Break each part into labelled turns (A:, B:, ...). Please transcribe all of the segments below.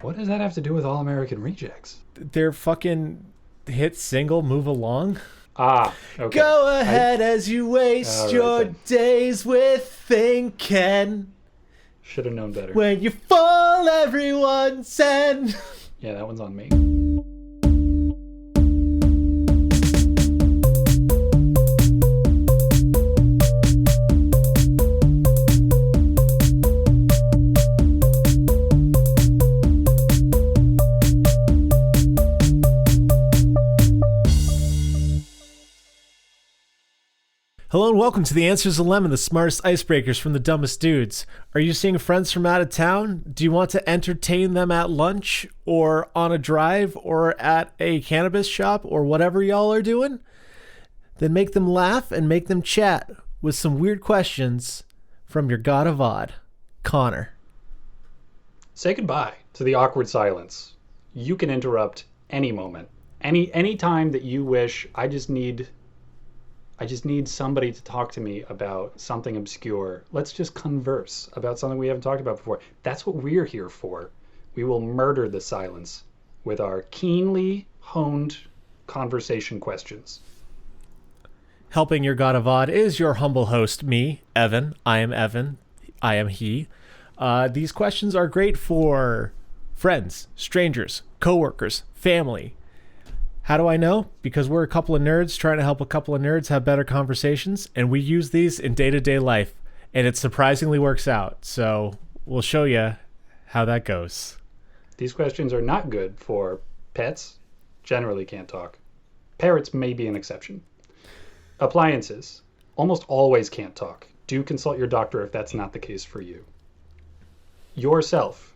A: What does that have to do with All American Rejects?
B: Their fucking hit single, Move Along.
A: Ah, okay.
B: Go ahead as you
A: All
B: waste
A: right
B: your
A: then.
B: days with thinking.
A: Should have known better.
B: When you fall, everyone said.
A: Yeah, that one's on me.
B: Hello and welcome to the Answers of Lemon, the smartest icebreakers from the dumbest dudes. Are you seeing friends from out of town? Do you want to entertain them at lunch or on a drive or at a cannabis shop or whatever y'all are doing? Then make them laugh and make them chat with some weird questions from your god of odd, Connor.
A: Say goodbye to the awkward silence. You can interrupt any moment. Any time that you wish. I just need somebody to talk to me about something obscure. Let's just converse about something we haven't talked about before. That's what we're here for. We will murder the silence with our keenly honed conversation questions.
B: Helping your god of odd is your humble host, me, Evan. I am Evan. I am he. These questions are great for friends, strangers, coworkers, family. How do I know? Because we're a couple of nerds trying to help a couple of nerds have better conversations, and we use these in day-to-day life, and it surprisingly works out. So we'll show you how that goes.
A: These questions are not good for pets. Generally can't talk. Parrots may be an exception. Appliances almost always can't talk. Do consult your doctor if that's not the case for you. Yourself,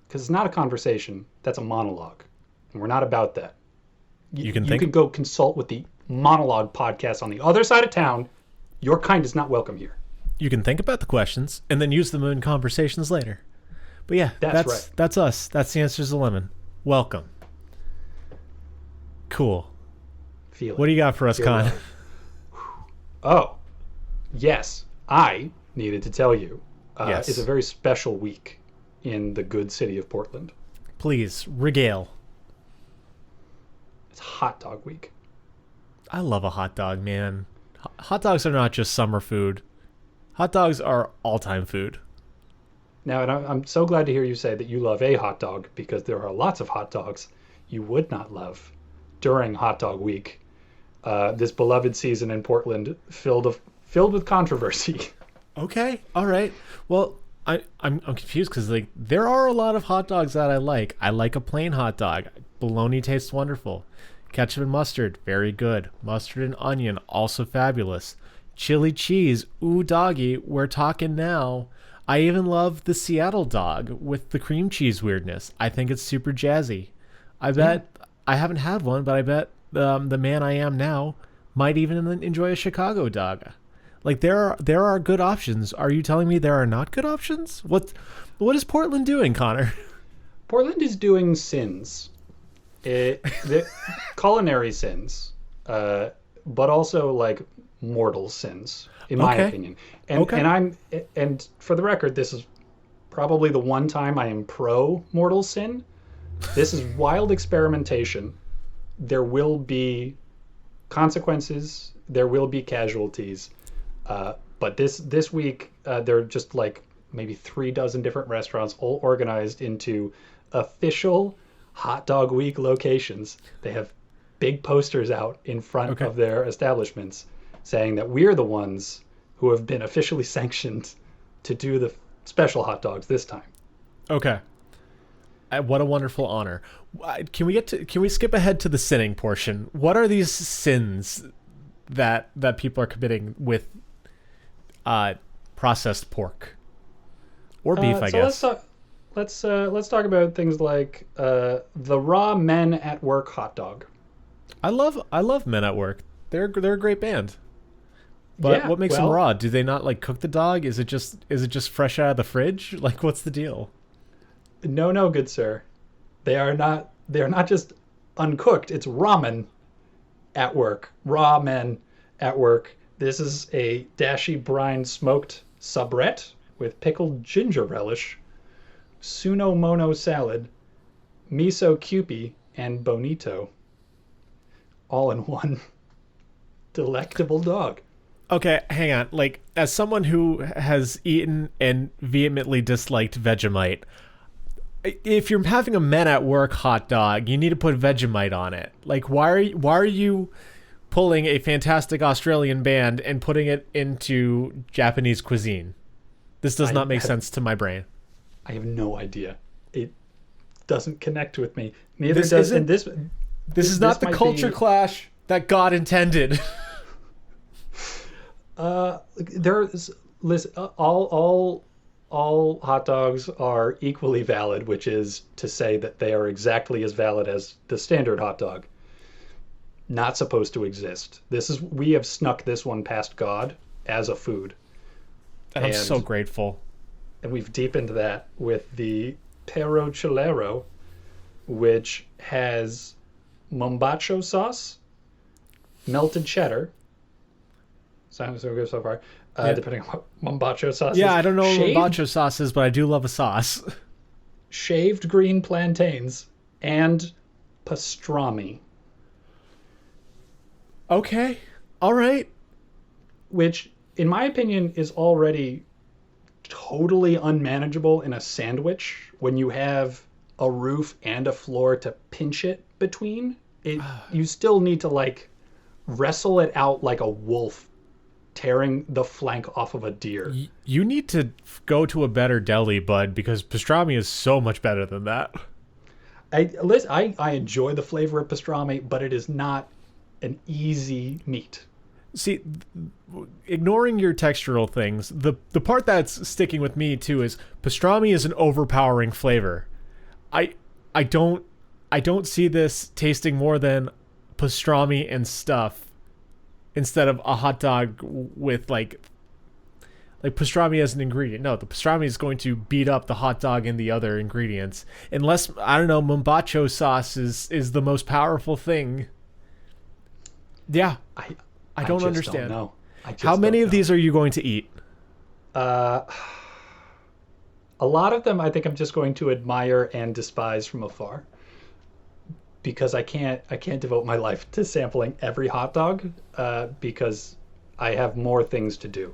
A: because it's not a conversation, that's a monologue. And we're not about that. You can go consult with the monologue podcast on the other side of town. Your kind is not welcome here.
B: You can think about the questions and then use them in conversations later. But yeah,
A: that's right.
B: That's us. That's the Answers of Lemon. Welcome. Cool.
A: Feel it.
B: What do you got for us, Con?
A: Oh, yes. I needed to tell you.
B: Yes.
A: It's a very special week in the good city of Portland.
B: Please, regale.
A: It's hot dog week.
B: I love a hot dog, man. Hot dogs are not just summer food. Hot dogs are all-time food.
A: Now, and I'm so glad to hear you say that you love a hot dog, because there are lots of hot dogs you would not love during hot dog week. This beloved season in Portland filled with controversy.
B: Okay, all right. Well, I'm confused because there are a lot of hot dogs that I like. I like a plain hot dog. Bologna tastes wonderful. Ketchup and mustard, very good. Mustard and onion, also fabulous. Chili cheese, ooh doggy, we're talking now. I even love the Seattle dog with the cream cheese weirdness. I think it's super jazzy. I bet I haven't had one, but I bet the man I am now might even enjoy a Chicago dog. Like there are good options. Are you telling me there are not good options? What is Portland doing, Connor?
A: Portland is doing sins. The culinary sins, but also like mortal sins, in my opinion. And for the record, this is probably the one time I am pro mortal sin. This is wild experimentation. There will be consequences. There will be casualties. But this week, there are just like maybe 36 different restaurants all organized into official hot dog week locations. They have big posters out in front of their establishments saying that we're the ones who have been officially sanctioned to do the special hot dogs this time.
B: Okay. What a wonderful honor. Can we skip ahead to the sinning portion? What are these sins that people are committing with processed pork or beef, I guess?
A: Let's talk about things like the raw Men at Work hot dog.
B: I love Men at Work. They're a great band. But what makes them raw? Do they not like cook the dog? Is it just fresh out of the fridge? Like, what's the deal?
A: No, good sir. They are not just uncooked. It's ramen at work. Raw Men at Work. This is a dashi brine smoked soubrette with pickled ginger relish, Suno Mono Salad, Miso Kewpie, and Bonito. All in one delectable dog.
B: Okay, hang on. Like, as someone who has eaten and vehemently disliked Vegemite, if you're having a men at work hot dog, you need to put Vegemite on it. Like, why are you pulling a fantastic Australian band and putting it into Japanese cuisine? This does not make sense to my brain.
A: I have no idea. It doesn's connect with me. Neither does. And this
B: is not the culture clash that God intended.
A: There's listen, all hot dogs are equally valid, which is to say that they are exactly as valid as the standard hot dog. Not supposed to exist. We have snuck this one past God as a food.
B: And I'm so grateful.
A: And we've deepened that with the Perro Chilero, which has mombacho sauce, melted cheddar. Sounds so good so far. Depending on what mombacho sauce is.
B: Yeah, I don't know what mombacho sauce is, but I do love a sauce.
A: Shaved green plantains and pastrami.
B: Okay. All right.
A: Which, in my opinion, is already totally unmanageable in a sandwich when you have a roof and a floor to pinch it between. You still need to, like, wrestle it out like a wolf tearing the flank off of a deer.
B: You need to go to a better deli, bud, because pastrami is so much better than that.
A: I enjoy the flavor of pastrami, but it is not an easy meat.
B: See, ignoring your textural things, the part that's sticking with me too is pastrami is an overpowering flavor. I don't see this tasting more than pastrami and stuff instead of a hot dog with like pastrami as an ingredient. No, the pastrami is going to beat up the hot dog and the other ingredients. Unless, I don't know, mombacho sauce is the most powerful thing. Yeah. I don't understand.
A: Don't know.
B: How many of these are you going to eat?
A: A lot of them I think I'm just going to admire and despise from afar. Because I can't devote my life to sampling every hot dog because I have more things to do.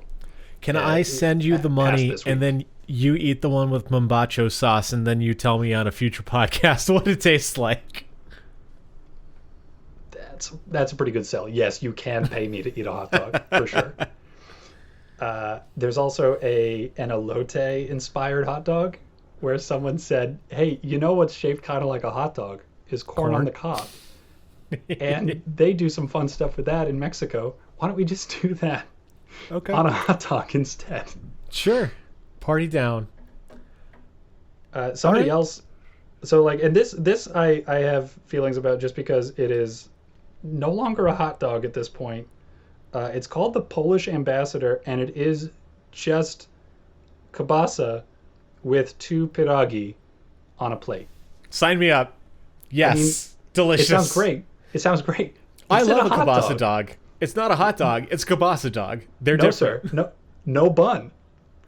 B: Can I send you the money and then you eat the one with mombacho sauce and then you tell me on a future podcast what it tastes like?
A: That's a pretty good sell. Yes, you can pay me to eat a hot dog for sure. There's also an elote inspired hot dog where someone said, "Hey, you know what's shaped kind of like a hot dog is corn on the cob," and they do some fun stuff with that in Mexico. Why don't we just do that on a hot dog instead?
B: Sure, party down.
A: Somebody else. So like, and this I have feelings about just because it is no longer a hot dog at this point. It's called the Polish Ambassador, and it is just kielbasa with 2 pierogi on a plate.
B: Sign me up. Yes, I mean, delicious.
A: It sounds great.
B: I love a kielbasa dog. It's not a hot dog. It's kielbasa dog. They're different.
A: Sir. No bun.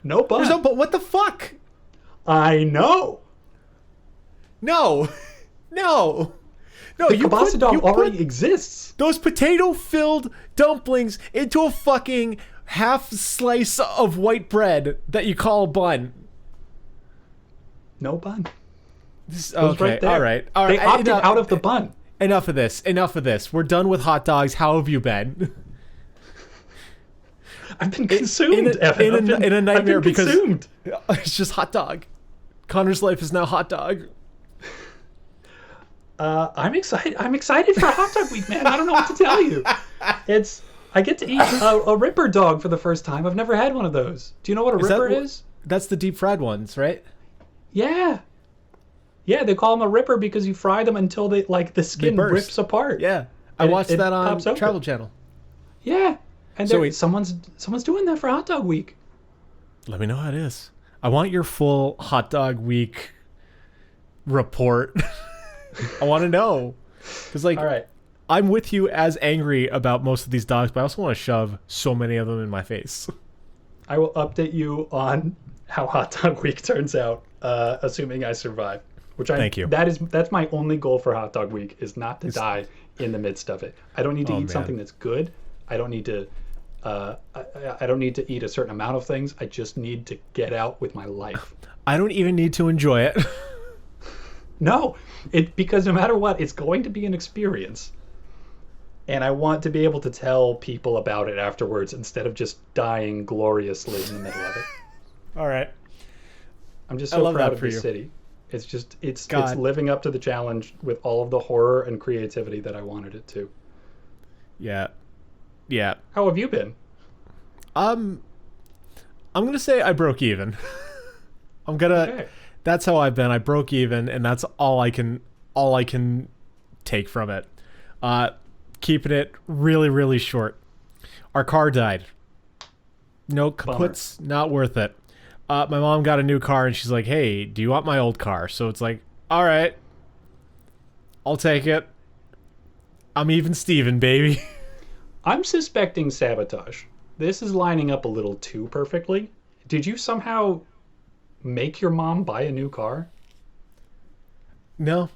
A: No bun.
B: There's no bun. What the fuck?
A: I know.
B: No.
A: The kielbasa dog already exists.
B: Those potato-filled dumplings into a fucking half slice of white bread that you call a bun.
A: No bun.
B: Okay,
A: right there.
B: All right.
A: They opted out of the bun.
B: Enough of this. We're done with hot dogs. How have you been?
A: I've been consumed, Evan.
B: In a nightmare because
A: consumed.
B: It's just hot dog. Connor's life is now hot dog.
A: I'm excited. I'm excited for Hot Dog Week, man. I don't know what to tell you. I get to eat a Ripper dog for the first time. I've never had one of those. Do you know what a Ripper is?
B: That's the deep fried ones, right?
A: Yeah. Yeah, they call them a Ripper because you fry them until the skin rips apart.
B: Yeah, I watched that on Travel Channel.
A: Yeah, and someone's doing that for Hot Dog Week.
B: Let me know how it is. I want your full Hot Dog Week report. I want to know. Because, all right. I'm with you as angry about most of these dogs, but I also want to shove so many of them in my face.
A: I will update you on how Hot Dog Week turns out, assuming I survive.
B: Thank you.
A: That's my only goal for Hot Dog Week, is not to die in the midst of it. I don't need to eat something that's good. I don't need to. I don't need to eat a certain amount of things. I just need to get out with my life.
B: I don't even need to enjoy it.
A: No, because no matter what, it's going to be an experience. And I want to be able to tell people about it afterwards instead of just dying gloriously in the middle of it.
B: All right.
A: I'm just so proud of this city. It's just it's living up to the challenge with all of the horror and creativity that I wanted it to.
B: Yeah. Yeah.
A: How have you been?
B: I'm gonna say I broke even.
A: Okay.
B: That's how I've been. I broke even, and that's all I can take from it. Keeping it really, really short. Our car died. No kaputs, not worth it. My mom got a new car, and she's like, "Hey, do you want my old car?" So it's like, all right, I'll take it. I'm even Steven, baby.
A: I'm suspecting sabotage. This is lining up a little too perfectly. Did you somehow make your mom buy a new car?
B: No.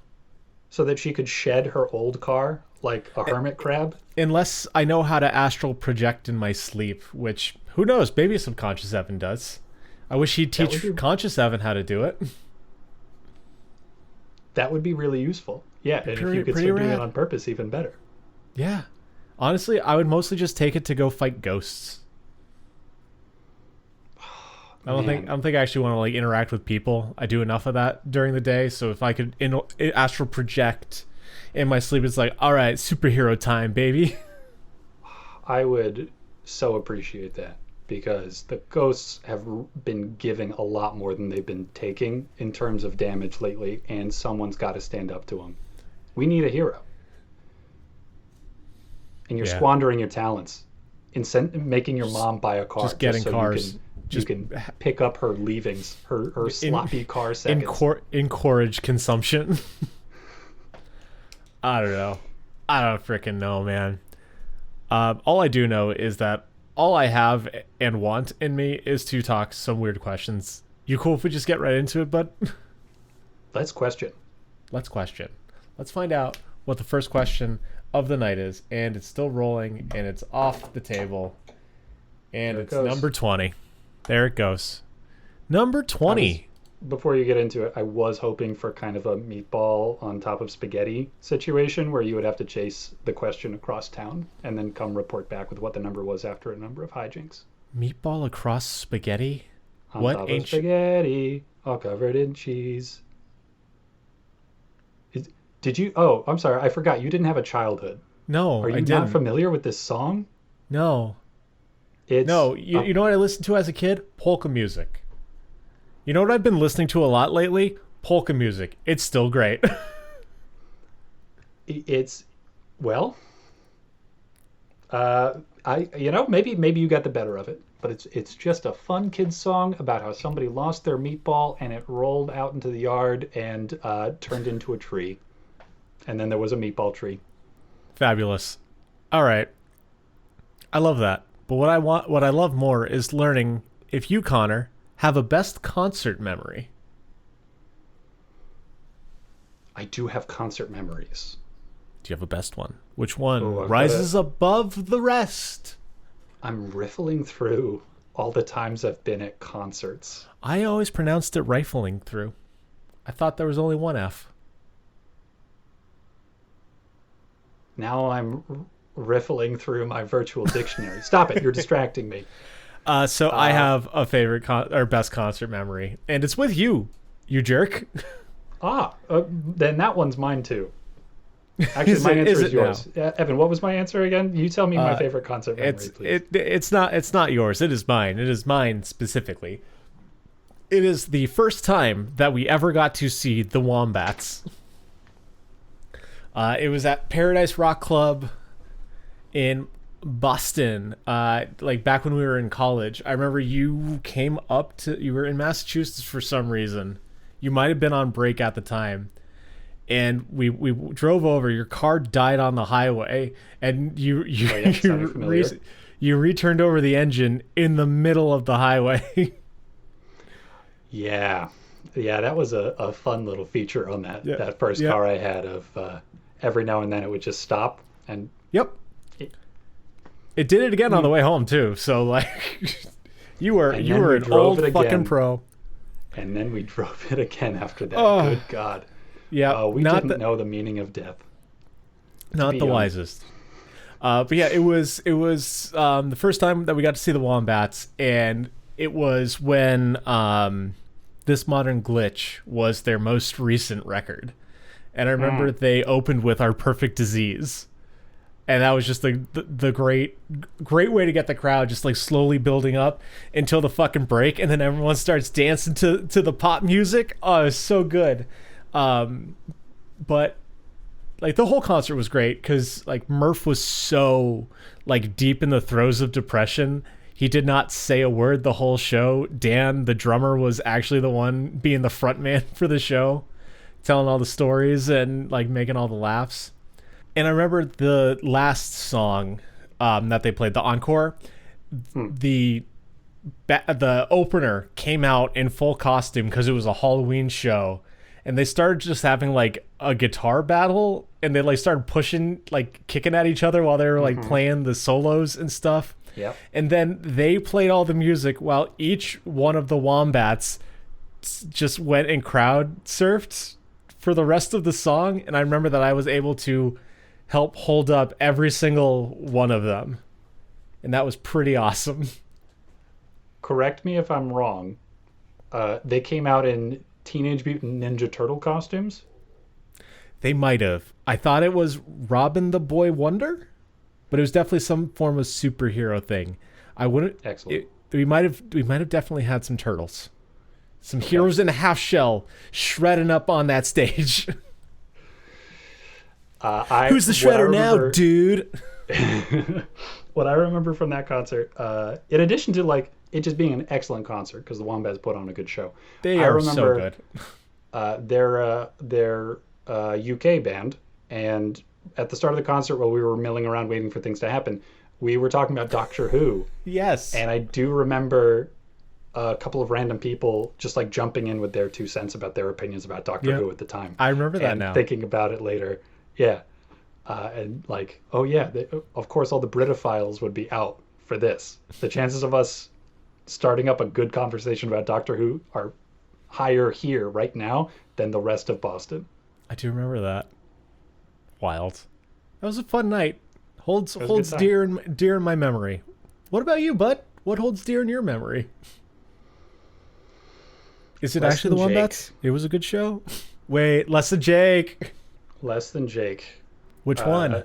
A: So that she could shed her old car like a hermit crab?
B: Unless I know how to astral project in my sleep, which, who knows, maybe subconscious Evan does. I wish he'd teach conscious Evan how to do it.
A: That would be really useful. Yeah, and if you could start doing it on purpose, even better.
B: Yeah. Honestly, I would mostly just take it to go fight ghosts. I don't think I actually want to like interact with people. I do enough of that during the day, so if I could astral project in my sleep, it's like, all right, superhero time, baby.
A: I would so appreciate that, because the ghosts have been giving a lot more than they've been taking in terms of damage lately, and someone's got to stand up to them. We need a hero. And you're squandering your talents in making your mom buy a car
B: just getting so cars.
A: You can pick up her leavings, her sloppy car seconds.
B: Encourage consumption. I don't know. I don't freaking know, man. All I do know is that all I have and want in me is to talk some weird questions. You cool if we just get right into it, bud?
A: Let's question.
B: Let's find out what the first question of the night is, and it's still rolling, and it's off the table, and it's number 20. There it goes. Number 20.
A: Before you get into it, I was hoping for kind of a meatball on top of spaghetti situation where you would have to chase the question across town and then come report back with what the number was after a number of hijinks.
B: Meatball across spaghetti?
A: On top of spaghetti, all covered in cheese. Did you? Oh, I'm sorry. I forgot. You didn't have a childhood.
B: No,
A: I didn't. Are you not familiar with this song?
B: No. You know what I listened to as a kid? Polka music. You know what I've been listening to a lot lately? Polka music. It's still great.
A: Maybe you got the better of it, but it's just a fun kid's song about how somebody lost their meatball and it rolled out into the yard and turned into a tree. And then there was a meatball tree.
B: Fabulous. All right. I love that. But what I love more is learning if you, Connor, have a best concert memory.
A: I do have concert memories.
B: Do you have a best one? Which one rises above the rest?
A: I'm riffling through all the times I've been at concerts.
B: I always pronounced it rifling through. I thought there was only one F.
A: Now I'm riffling through my virtual dictionary. Stop it. You're distracting me.
B: So I have a favorite or best concert memory, and it's with you, you jerk.
A: Then that one's mine too. Actually, my answer is yours. Evan, what was my answer again? You tell me my favorite concert memory, please.
B: It's not yours. It is mine. It is mine specifically. It is the first time that we ever got to see the Wombats. It was at Paradise Rock Club in Boston, like back when we were in college. I remember you were in Massachusetts for some reason. You might have been on break at the time. And we drove over. Your car died on the highway, and you returned over the engine in the middle of the highway.
A: Yeah. Yeah, that was a fun little feature on
B: Yeah.
A: that first
B: Yeah.
A: car I had of every now and then it would just stop and
B: Yep.
A: it,
B: It did it again on
A: we
B: the way home too. So like, you were
A: and
B: you
A: then
B: were
A: we
B: an
A: drove
B: old
A: it
B: fucking
A: again.
B: pro.
A: And then we drove it again after that.
B: Oh,
A: Good God.
B: yeah.
A: We
B: Not
A: didn't
B: the
A: know the meaning of death.
B: not the wisest. But yeah, it was the first time that we got to see the Wombats, and it was when This Modern Glitch was their most recent record. And I remember they opened with Our Perfect Disease. And that was just the great way to get the crowd just like slowly building up until the fucking break, and then everyone starts dancing to the pop music. Oh, it's so good. But like the whole concert was great because like Murph was so like deep in the throes of depression. He did not say a word the whole show. Dan, the drummer, was actually the one being the front man for the show, telling all the stories and like making all the laughs. And I remember the last song that they played, the encore, the opener came out in full costume because it was a Halloween show. And they started just having like a guitar battle, and they like started pushing, like kicking at each other while they were like playing the solos and stuff.
A: Yep.
B: And then they played all the music while each one of the Wombats just went and crowd surfed for the rest of the song. And I remember that I was able to help hold up every single one of them. And that was pretty awesome.
A: Correct me if I'm wrong. They came out in Teenage Mutant Ninja Turtle costumes?
B: They might have. I thought it was Robin the Boy Wonder, but it was definitely some form of superhero thing. I wouldn't.
A: Excellent.
B: We might have definitely had some turtles, some heroes in a half shell shredding up on that stage. Who's the shredder now, dude?
A: What I remember from that concert, in addition to like it just being an excellent concert because the Wombats put on a good show.
B: They are so good.
A: They're UK band, and at the start of the concert, while we were milling around waiting for things to happen, we were talking about Doctor Who.
B: Yes.
A: And I do remember a couple of random people just like jumping in with their 2 cents about their opinions about Doctor Who at the time.
B: I remember that
A: and
B: now.
A: Thinking about it later. Yeah. And like, oh yeah, of course all the Britophiles would be out for this. The chances of us starting up a good conversation about Doctor Who are higher here right now than the rest of Boston.
B: I do remember that. Wild. That was a fun night. Holds
A: time.
B: dear in my memory. What about you, bud? What holds dear in your memory? Is it actually the Wombats? It was a good show. Wait, Less Than Jake.
A: Less Than Jake.
B: Which one?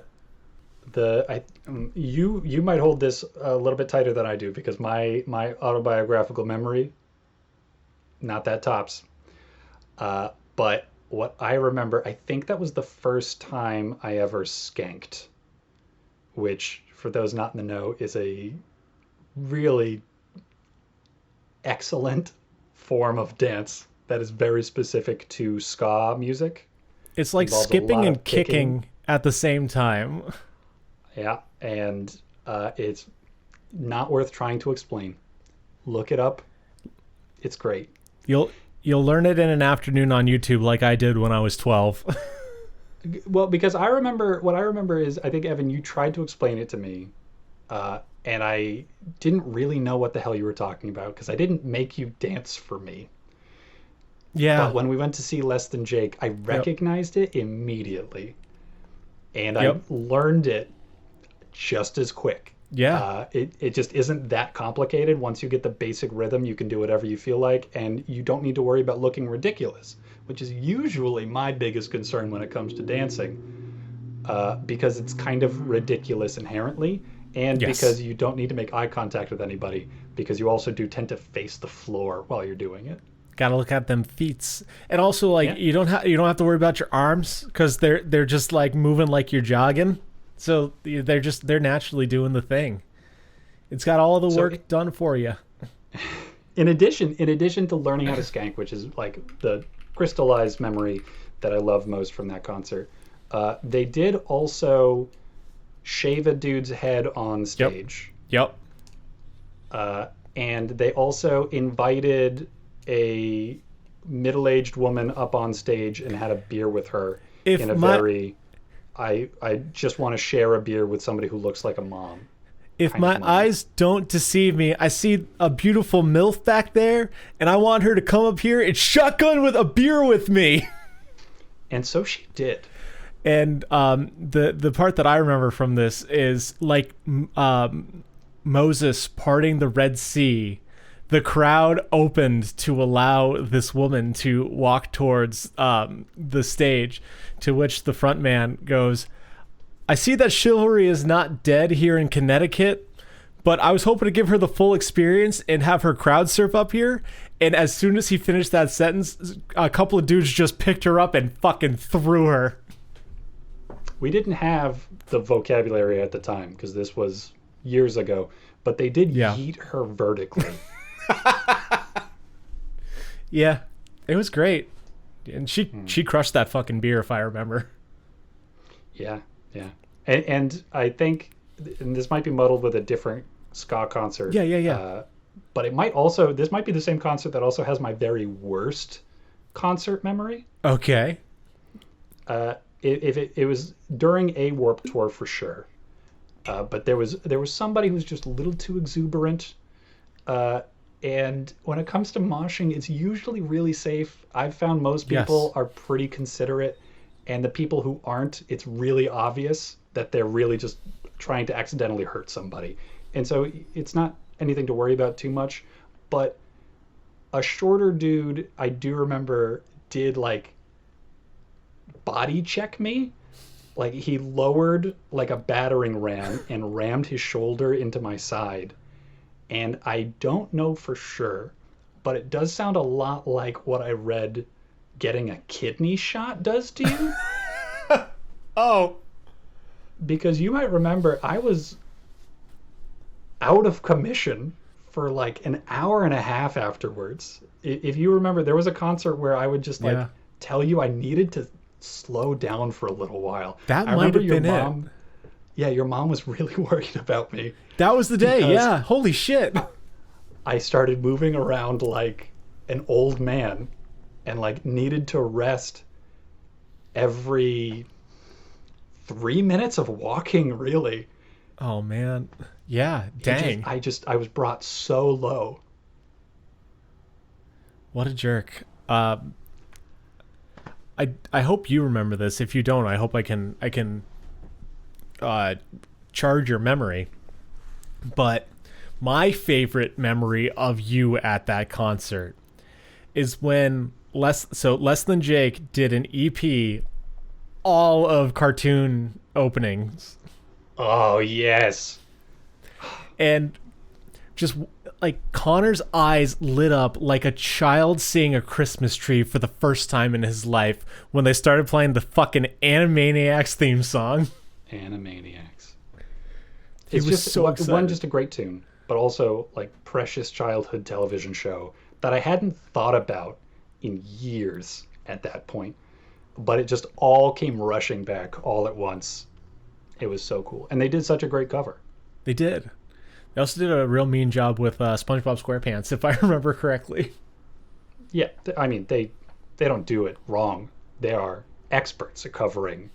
A: You might hold this a little bit tighter than I do because my autobiographical memory, not that tops. But what I remember, I think that was the first time I ever skanked, which for those not in the know is a really excellent form of dance that is very specific to ska music.
B: It's like skipping and kicking at the same time.
A: Yeah, and it's not worth trying to explain. Look it up. It's great.
B: You'll learn it in an afternoon on YouTube like I did when I was 12.
A: Well, because what I remember is, I think, Evan, you tried to explain it to me, and I didn't really know what the hell you were talking about because I didn't make you dance for me.
B: Yeah.
A: But when we went to see Less Than Jake, I recognized it immediately. And I learned it just as quick.
B: Yeah.
A: It just isn't that complicated. Once you get the basic rhythm, you can do whatever you feel like, and you don't need to worry about looking ridiculous, which is usually my biggest concern when it comes to dancing, because it's kind of ridiculous inherently, and because you don't need to make eye contact with anybody, because you also do tend to face the floor while you're doing it.
B: Gotta look at them feet, and also like you don't have to worry about your arms because they're just like moving like you're jogging, so they're naturally doing the thing. It's got all the work done for you.
A: In addition to learning how to skank, which is like the crystallized memory that I love most from that concert, they did also shave a dude's head on stage.
B: Yep.
A: And they also invited a middle-aged woman up on stage and had a beer with her
B: If
A: in a
B: my
A: very I just want to share a beer with somebody who looks like a mom.
B: if my eyes don't deceive me, I see a beautiful MILF back there, and I want her to come up here and shotgun with a beer with me.
A: And so she did.
B: And the part that I remember from this is like Moses parting the Red Sea. The crowd opened to allow this woman to walk towards the stage, to which the front man goes, I see that chivalry is not dead here in Connecticut, but I was hoping to give her the full experience and have her crowd surf up here. And as soon as he finished that sentence, a couple of dudes just picked her up and fucking threw her.
A: We didn't have the vocabulary at the time because this was years ago, but they did yeet her vertically.
B: Yeah, it was great. And she crushed that fucking beer, if I remember.
A: Yeah. And I think, and this might be muddled with a different ska concert.
B: Yeah.
A: But this might be the same concert that also has my very worst concert memory.
B: Okay.
A: It was during a Warped Tour for sure. But there was somebody who's just a little too exuberant. And when it comes to moshing, it's usually really safe. I've found most people are pretty considerate, and the people who aren't, it's really obvious that they're really just trying to accidentally hurt somebody. And so it's not anything to worry about too much. But a shorter dude, I do remember, did like body check me. Like he lowered like a battering ram and rammed his shoulder into my side. And I don't know for sure, but it does sound a lot like what I read getting a kidney shot does to you.
B: Oh.
A: Because you might remember I was out of commission for like an hour and a half afterwards. If you remember, there was a concert where I would just like tell you I needed to slow down for a little while.
B: That might have been it.
A: Yeah, your mom was really worried about me.
B: That was the day, yeah. Holy shit.
A: I started moving around like an old man and like needed to rest every 3 minutes of walking, really.
B: Oh, man. Yeah, dang.
A: I was brought so low.
B: What a jerk. I hope you remember this. If you don't, I hope I can charge your memory. But my favorite memory of you at that concert is when Less Than Jake did an EP all of cartoon openings.
A: Oh, yes.
B: And just like Connor's eyes lit up like a child seeing a Christmas tree for the first time in his life when they started playing the fucking Animaniacs theme song.
A: Animaniacs.
B: It's just so excited.
A: One, just a great tune, but also like precious childhood television show that I hadn't thought about in years at that point. But it just all came rushing back all at once. It was so cool. And they did such a great cover.
B: They did. They also did a real mean job with SpongeBob SquarePants, if I remember correctly.
A: Yeah, I mean, they don't do it wrong. They are experts at covering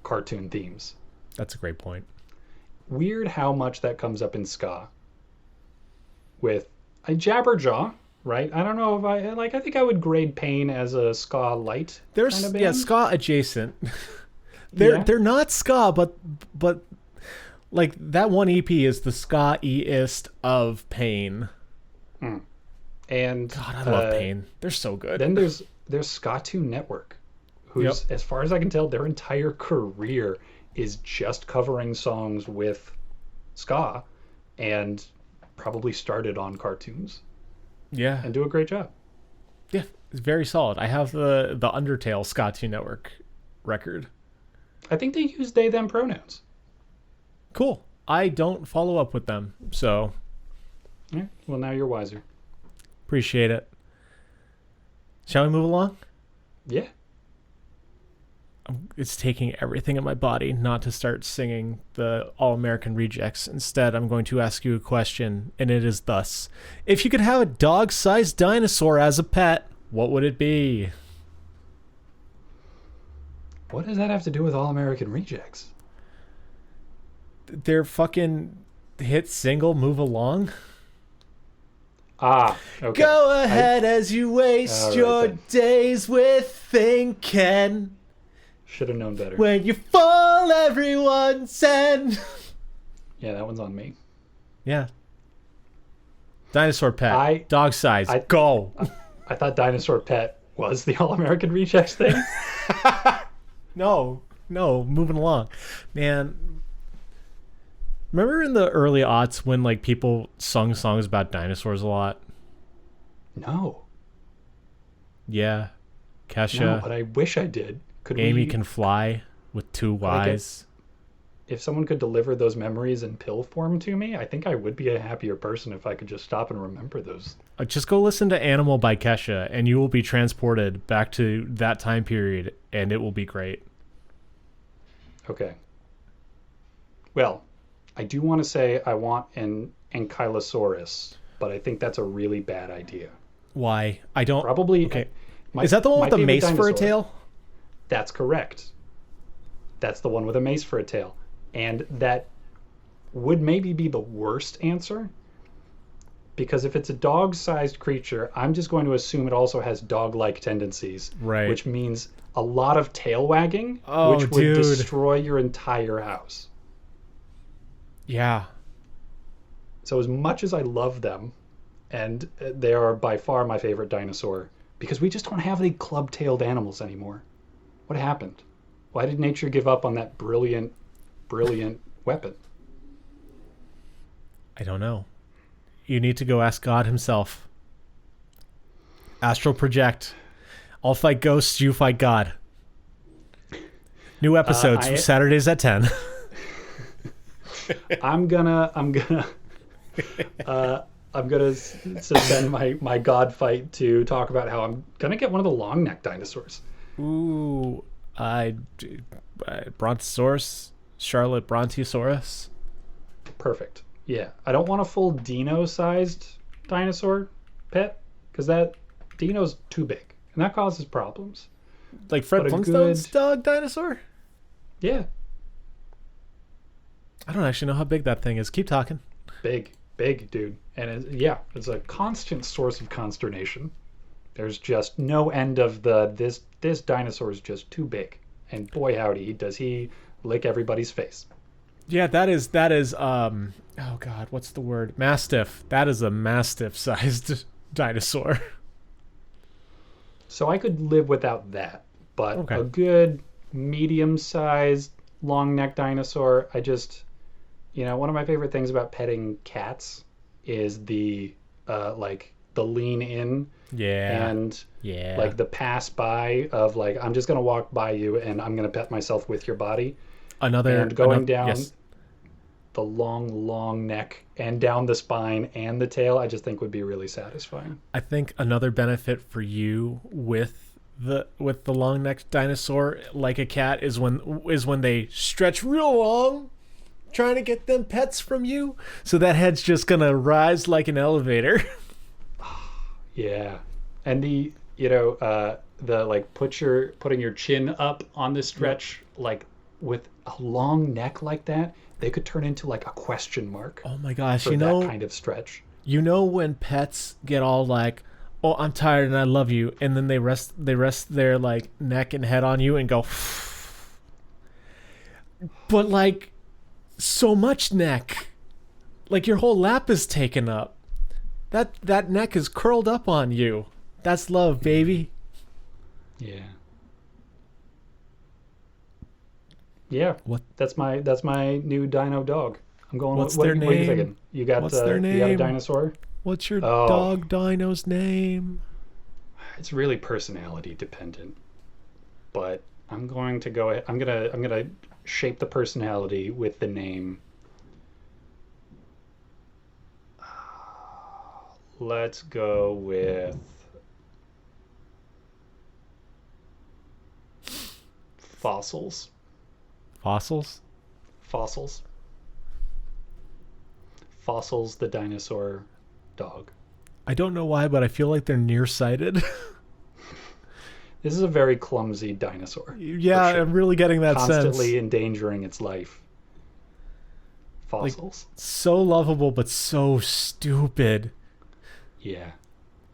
A: cartoon themes.
B: That's a great point.
A: Weird how much that comes up in ska. With a Jabberjaw, right? I don't know if I think I would grade Pain as a ska light.
B: There's
A: kind of band.
B: Ska adjacent. They're not ska, but like that one EP is the ska-iest of Pain.
A: Mm. And
B: God, I love Pain. They're so good.
A: Then there's Ska2 Network, who's, as far as I can tell, their entire career is just covering songs with ska, and probably started on cartoons.
B: Yeah,
A: and do a great job.
B: Yeah, it's very solid. I have the Undertale Ska2 Network record.
A: I think they use they them pronouns.
B: Cool. I don't follow up with them, so.
A: Yeah, well, now you're wiser.
B: Appreciate it. Shall we move along?
A: Yeah.
B: it's taking everything in my body not to start singing the All-American Rejects. Instead, I'm going to ask you a question, and it is thus. If you could have a dog-sized dinosaur as a pet, what would it be?
A: What does that have to do with All-American Rejects?
B: Their fucking hit single, Move Along.
A: Ah, okay.
B: Go ahead as you waste your days with thinking.
A: Should have known better.
B: When you fall, everyone said.
A: Yeah, that one's on me.
B: Yeah. Dinosaur pet. Dog size. Go.
A: I thought dinosaur pet was the All-American Rejects thing.
B: No, moving along. Man, remember in the early aughts when like people sung songs about dinosaurs a lot?
A: No.
B: Yeah. Kesha.
A: No, but I wish I did.
B: Amy Can Fly with 2 Ys.
A: If someone could deliver those memories in pill form to me, I think I would be a happier person if I could just stop and remember those.
B: Just go listen to Animal by Kesha, and you will be transported back to that time period, and it will be great.
A: Okay. Well, I do want to say I want an Ankylosaurus, but I think that's a really bad idea.
B: Why? I don't...
A: Probably...
B: Okay. Is that the one with the mace for a tail?
A: That's correct. That's the one with a mace for a tail. And that would maybe be the worst answer. Because if it's a dog-sized creature, I'm just going to assume it also has dog-like tendencies.
B: Right.
A: Which means a lot of tail wagging, which would destroy your entire house.
B: Yeah.
A: So as much as I love them, and they are by far my favorite dinosaur, because we just don't have any club-tailed animals anymore. What happened? Why did nature give up on that brilliant, brilliant weapon?
B: I don't know. You need to go ask God himself. Astral project. I'll fight ghosts, you fight God. New episodes Saturdays at 10.
A: I'm gonna suspend my God fight to talk about how I'm gonna get one of the long neck dinosaurs.
B: Ooh, Brontosaurus, Charlotte Brontosaurus.
A: Perfect. Yeah, I don't want a full Dino-sized dinosaur pet because that Dino's too big and that causes problems.
B: Like Fred Flintstone's dog dinosaur?
A: Yeah.
B: I don't actually know how big that thing is. Keep talking.
A: Big, dude. And it's a constant source of consternation. There's just no end of this dinosaur is just too big. And boy howdy, does he lick everybody's face.
B: Yeah, that is oh god, what's the word? Mastiff. That is a mastiff-sized dinosaur.
A: So I could live without that, but a good medium-sized long-necked dinosaur, I just one of my favorite things about petting cats is the lean in and like the pass by of like I'm just gonna walk by you and I'm gonna pet myself with your body and going down the long neck and down the spine and the tail I just think would be really satisfying.
B: I think another benefit for you with the long necked dinosaur like a cat is when they stretch real long trying to get them pets from you, so that head's just gonna rise like an elevator.
A: Yeah, and the like putting your chin up on the stretch, like with a long neck like that, they could turn into like a question mark.
B: Oh my gosh,
A: for that kind of stretch.
B: You know when pets get all like, "Oh, I'm tired and I love you," and then they rest their like neck and head on you and go, but like so much neck, like your whole lap is taken up. That neck is curled up on you. That's love, baby.
A: Yeah. Yeah.
B: What?
A: That's my new dino dog. I'm going.
B: What's
A: what
B: their
A: are
B: name?
A: you thinking? You got
B: What's their name?
A: You got a dinosaur?
B: What's your dog dino's name?
A: It's really personality dependent, but I'm going to go ahead. I'm gonna shape the personality with the name. Let's go with Fossils.
B: Fossils?
A: Fossils. Fossils, the dinosaur dog.
B: I don't know why, but I feel like they're nearsighted.
A: This is a very clumsy dinosaur.
B: Yeah, sure. I'm really getting that
A: constantly endangering its life. Fossils.
B: Like, so lovable, but so stupid.
A: Yeah.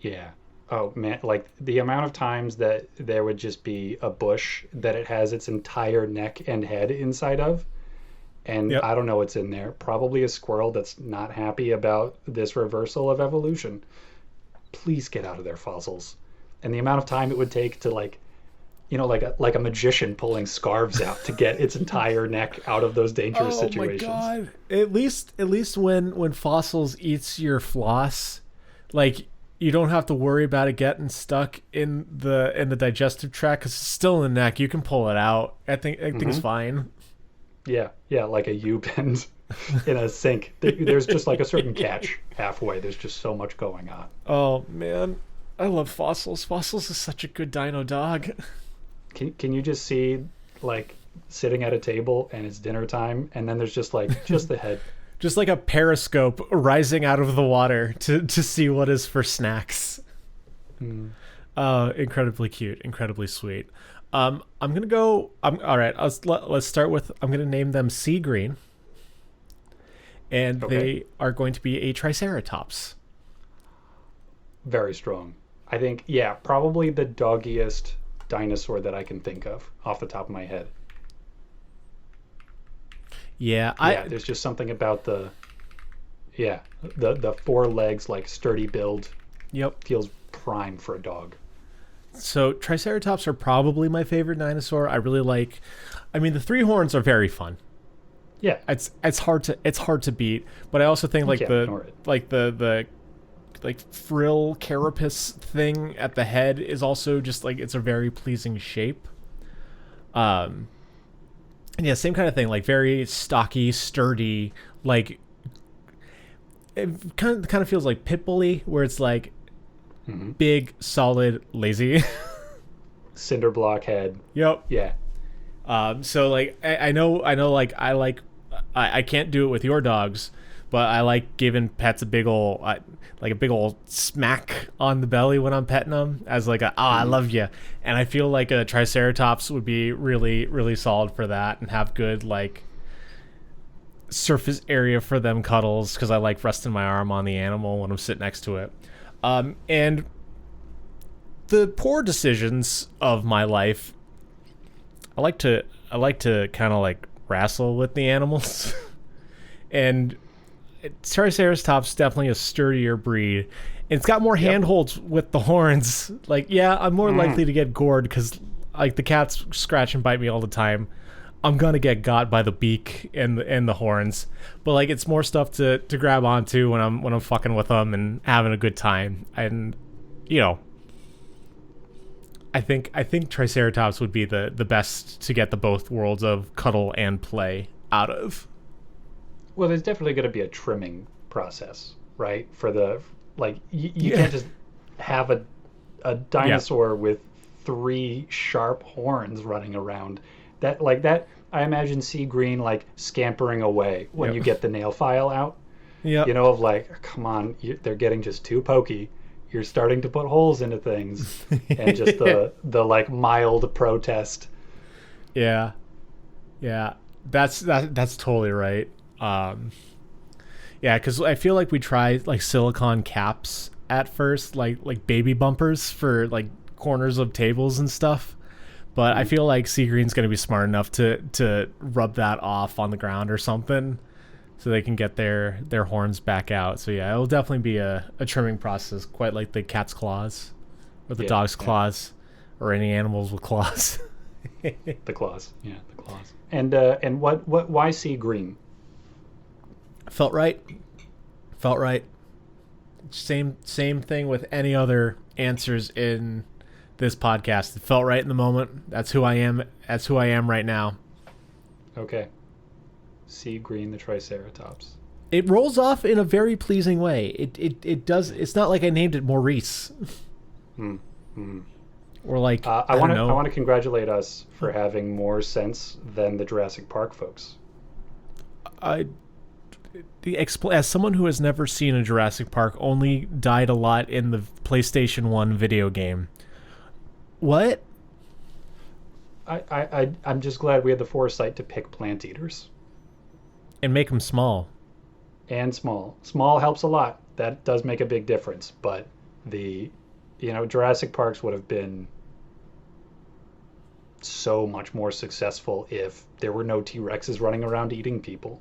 A: Yeah. Oh, man. Like, the amount of times that there would just be a bush that it has its entire neck and head inside of. And yep. I don't know what's in there. Probably a squirrel that's not happy about this reversal of evolution. Please get out of there, fossils. And the amount of time it would take to, like, you know, like a magician pulling scarves out to get its entire neck out of those dangerous situations. Oh my god!
B: At least when fossils eats your floss, like, you don't have to worry about it getting stuck in the digestive tract because it's still in the neck. You can pull it out. I think it's fine.
A: Yeah, like a U-bend in a sink. There's just like a certain catch halfway. There's just so much going on.
B: Oh man, I love fossils. Fossils is such a good dino dog.
A: Can you just see, like, sitting at a table and it's dinner time, and then there's just the head.
B: Just like a periscope rising out of the water to see what is for snacks. Incredibly cute, incredibly sweet. I'm gonna go. All right. Let's start with. I'm gonna name them sea green, and they are going to be a triceratops.
A: Very strong. I think, yeah, probably the doggiest dinosaur that I can think of off the top of my head. Yeah, there's just something about the four legs, like, sturdy build.
B: Yep.
A: Feels prime for a dog.
B: So triceratops are probably my favorite dinosaur. I really like, I mean, the three horns are very fun.
A: Yeah.
B: It's hard to beat, but I also think the frill carapace thing at the head is also just like, it's a very pleasing shape. And yeah, same kind of thing, like very stocky, sturdy, like it kind of feels like Pitbull-y, where it's like big, solid, lazy.
A: Cinder block head.
B: Yep.
A: Yeah.
B: So like I know I can't do it with your dogs, but I like giving pets a big ol' smack on the belly when I'm petting them as like I love you. And I feel like a triceratops would be really, really solid for that and have good, like, surface area for them cuddles, because I like resting my arm on the animal when I'm sitting next to it. And the poor decisions of my life, I like to kind of like wrestle with the animals. And Triceratops is definitely a sturdier breed. And it's got more handholds with the horns. Like, yeah, I'm more likely to get gored because, like, the cats scratch and bite me all the time. I'm gonna get got by the beak and the horns, but like, it's more stuff to grab onto when I'm fucking with them and having a good time. And, you know, I think Triceratops would be the best to get the both worlds of cuddle and play out of.
A: Well, there's definitely going to be a trimming process, right? For the, like, you can't just have a dinosaur with three sharp horns running around. That I imagine sea green, like, scampering away when you get the nail file out. Yeah. You know, of like, come on, they're getting just too pokey. You're starting to put holes into things, and just the like mild protest.
B: Yeah, that's totally right. Yeah, because I feel like we tried like silicone caps at first, like baby bumpers for like corners of tables and stuff. But I feel like Sea Green's going to be smart enough to rub that off on the ground or something, so they can get their horns back out. So yeah, it'll definitely be a trimming process, quite like the cat's claws, or the dog's claws, or any animals with claws.
A: The claws. And why sea green?
B: Felt right. Same thing with any other answers in this podcast. It felt right in the moment. That's who I am. That's who I am right now.
A: Okay. Sea green, the Triceratops.
B: It rolls off in a very pleasing way. It does. It's not like I named it Maurice. Or like
A: I want to congratulate us for having more sense than the Jurassic Park folks.
B: As someone who has never seen a Jurassic Park, only died a lot in the PlayStation 1 video game. What?
A: I'm just glad we had the foresight to pick plant eaters.
B: And make them small.
A: And small. Small helps a lot. That does make a big difference. But Jurassic Parks would have been so much more successful if there were no T-Rexes running around eating people.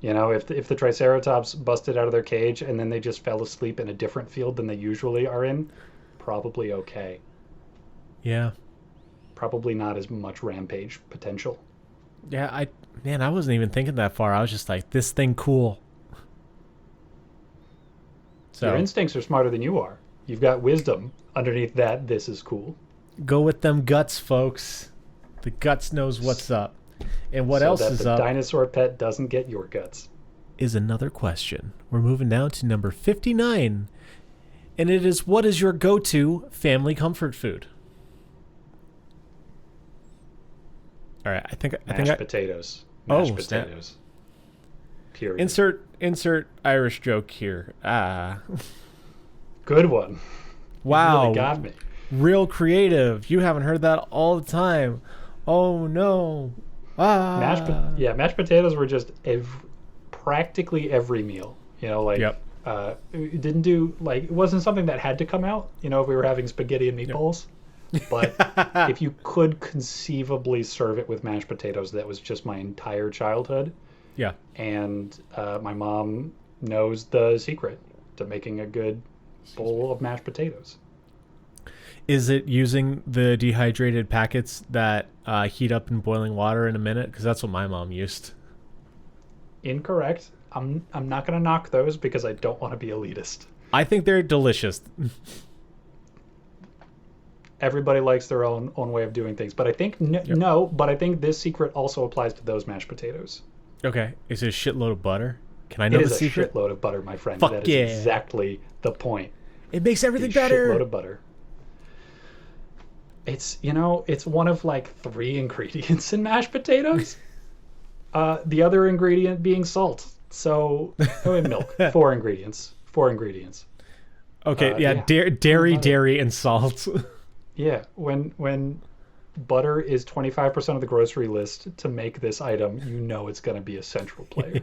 A: If the Triceratops busted out of their cage and then they just fell asleep in a different field than they usually are in, probably okay.
B: Yeah.
A: Probably not as much rampage potential.
B: Yeah, I wasn't even thinking that far. I was just like, this thing cool.
A: So your instincts are smarter than you are. You've got wisdom underneath that. This is cool.
B: Go with them guts, folks. The guts knows what's up. And what else is up?
A: The dinosaur pet doesn't get your guts.
B: Is another question. We're moving down to number 59. And it is, what is your go-to family comfort food? All right, I think
A: mashed potatoes. Mashed potatoes.
B: Period. Insert Irish joke here.
A: Good one.
B: Wow.
A: You really got me.
B: Real creative. You haven't heard that all the time. Oh no.
A: Mashed potatoes were just practically every meal.
B: Yep.
A: It didn't do it wasn't something that had to come out. If we were having spaghetti and meatballs. Yep. But if you could conceivably serve it with mashed potatoes, that was just my entire childhood.
B: Yeah.
A: And my mom knows the secret to making a good bowl of mashed potatoes.
B: Is it using the dehydrated packets that heat up in boiling water in a minute? Because that's what my mom used.
A: Incorrect. I'm not going to knock those because I don't want to be elitist.
B: I think they're delicious.
A: Everybody likes their own way of doing things, but I think but I think this secret also applies to those mashed potatoes.
B: Okay, is it a shitload of butter? Can I know the secret?
A: It is a shitload of butter, my friend.
B: Fuck
A: that is exactly the point.
B: It makes everything better.
A: Shitload of butter. It's it's one of 3 ingredients in mashed potatoes. The other ingredient being salt. So milk. 4 ingredients. 4 ingredients.
B: Okay, dairy, and salt.
A: Yeah, when butter is 25% of the grocery list to make this item, it's going to be a central player.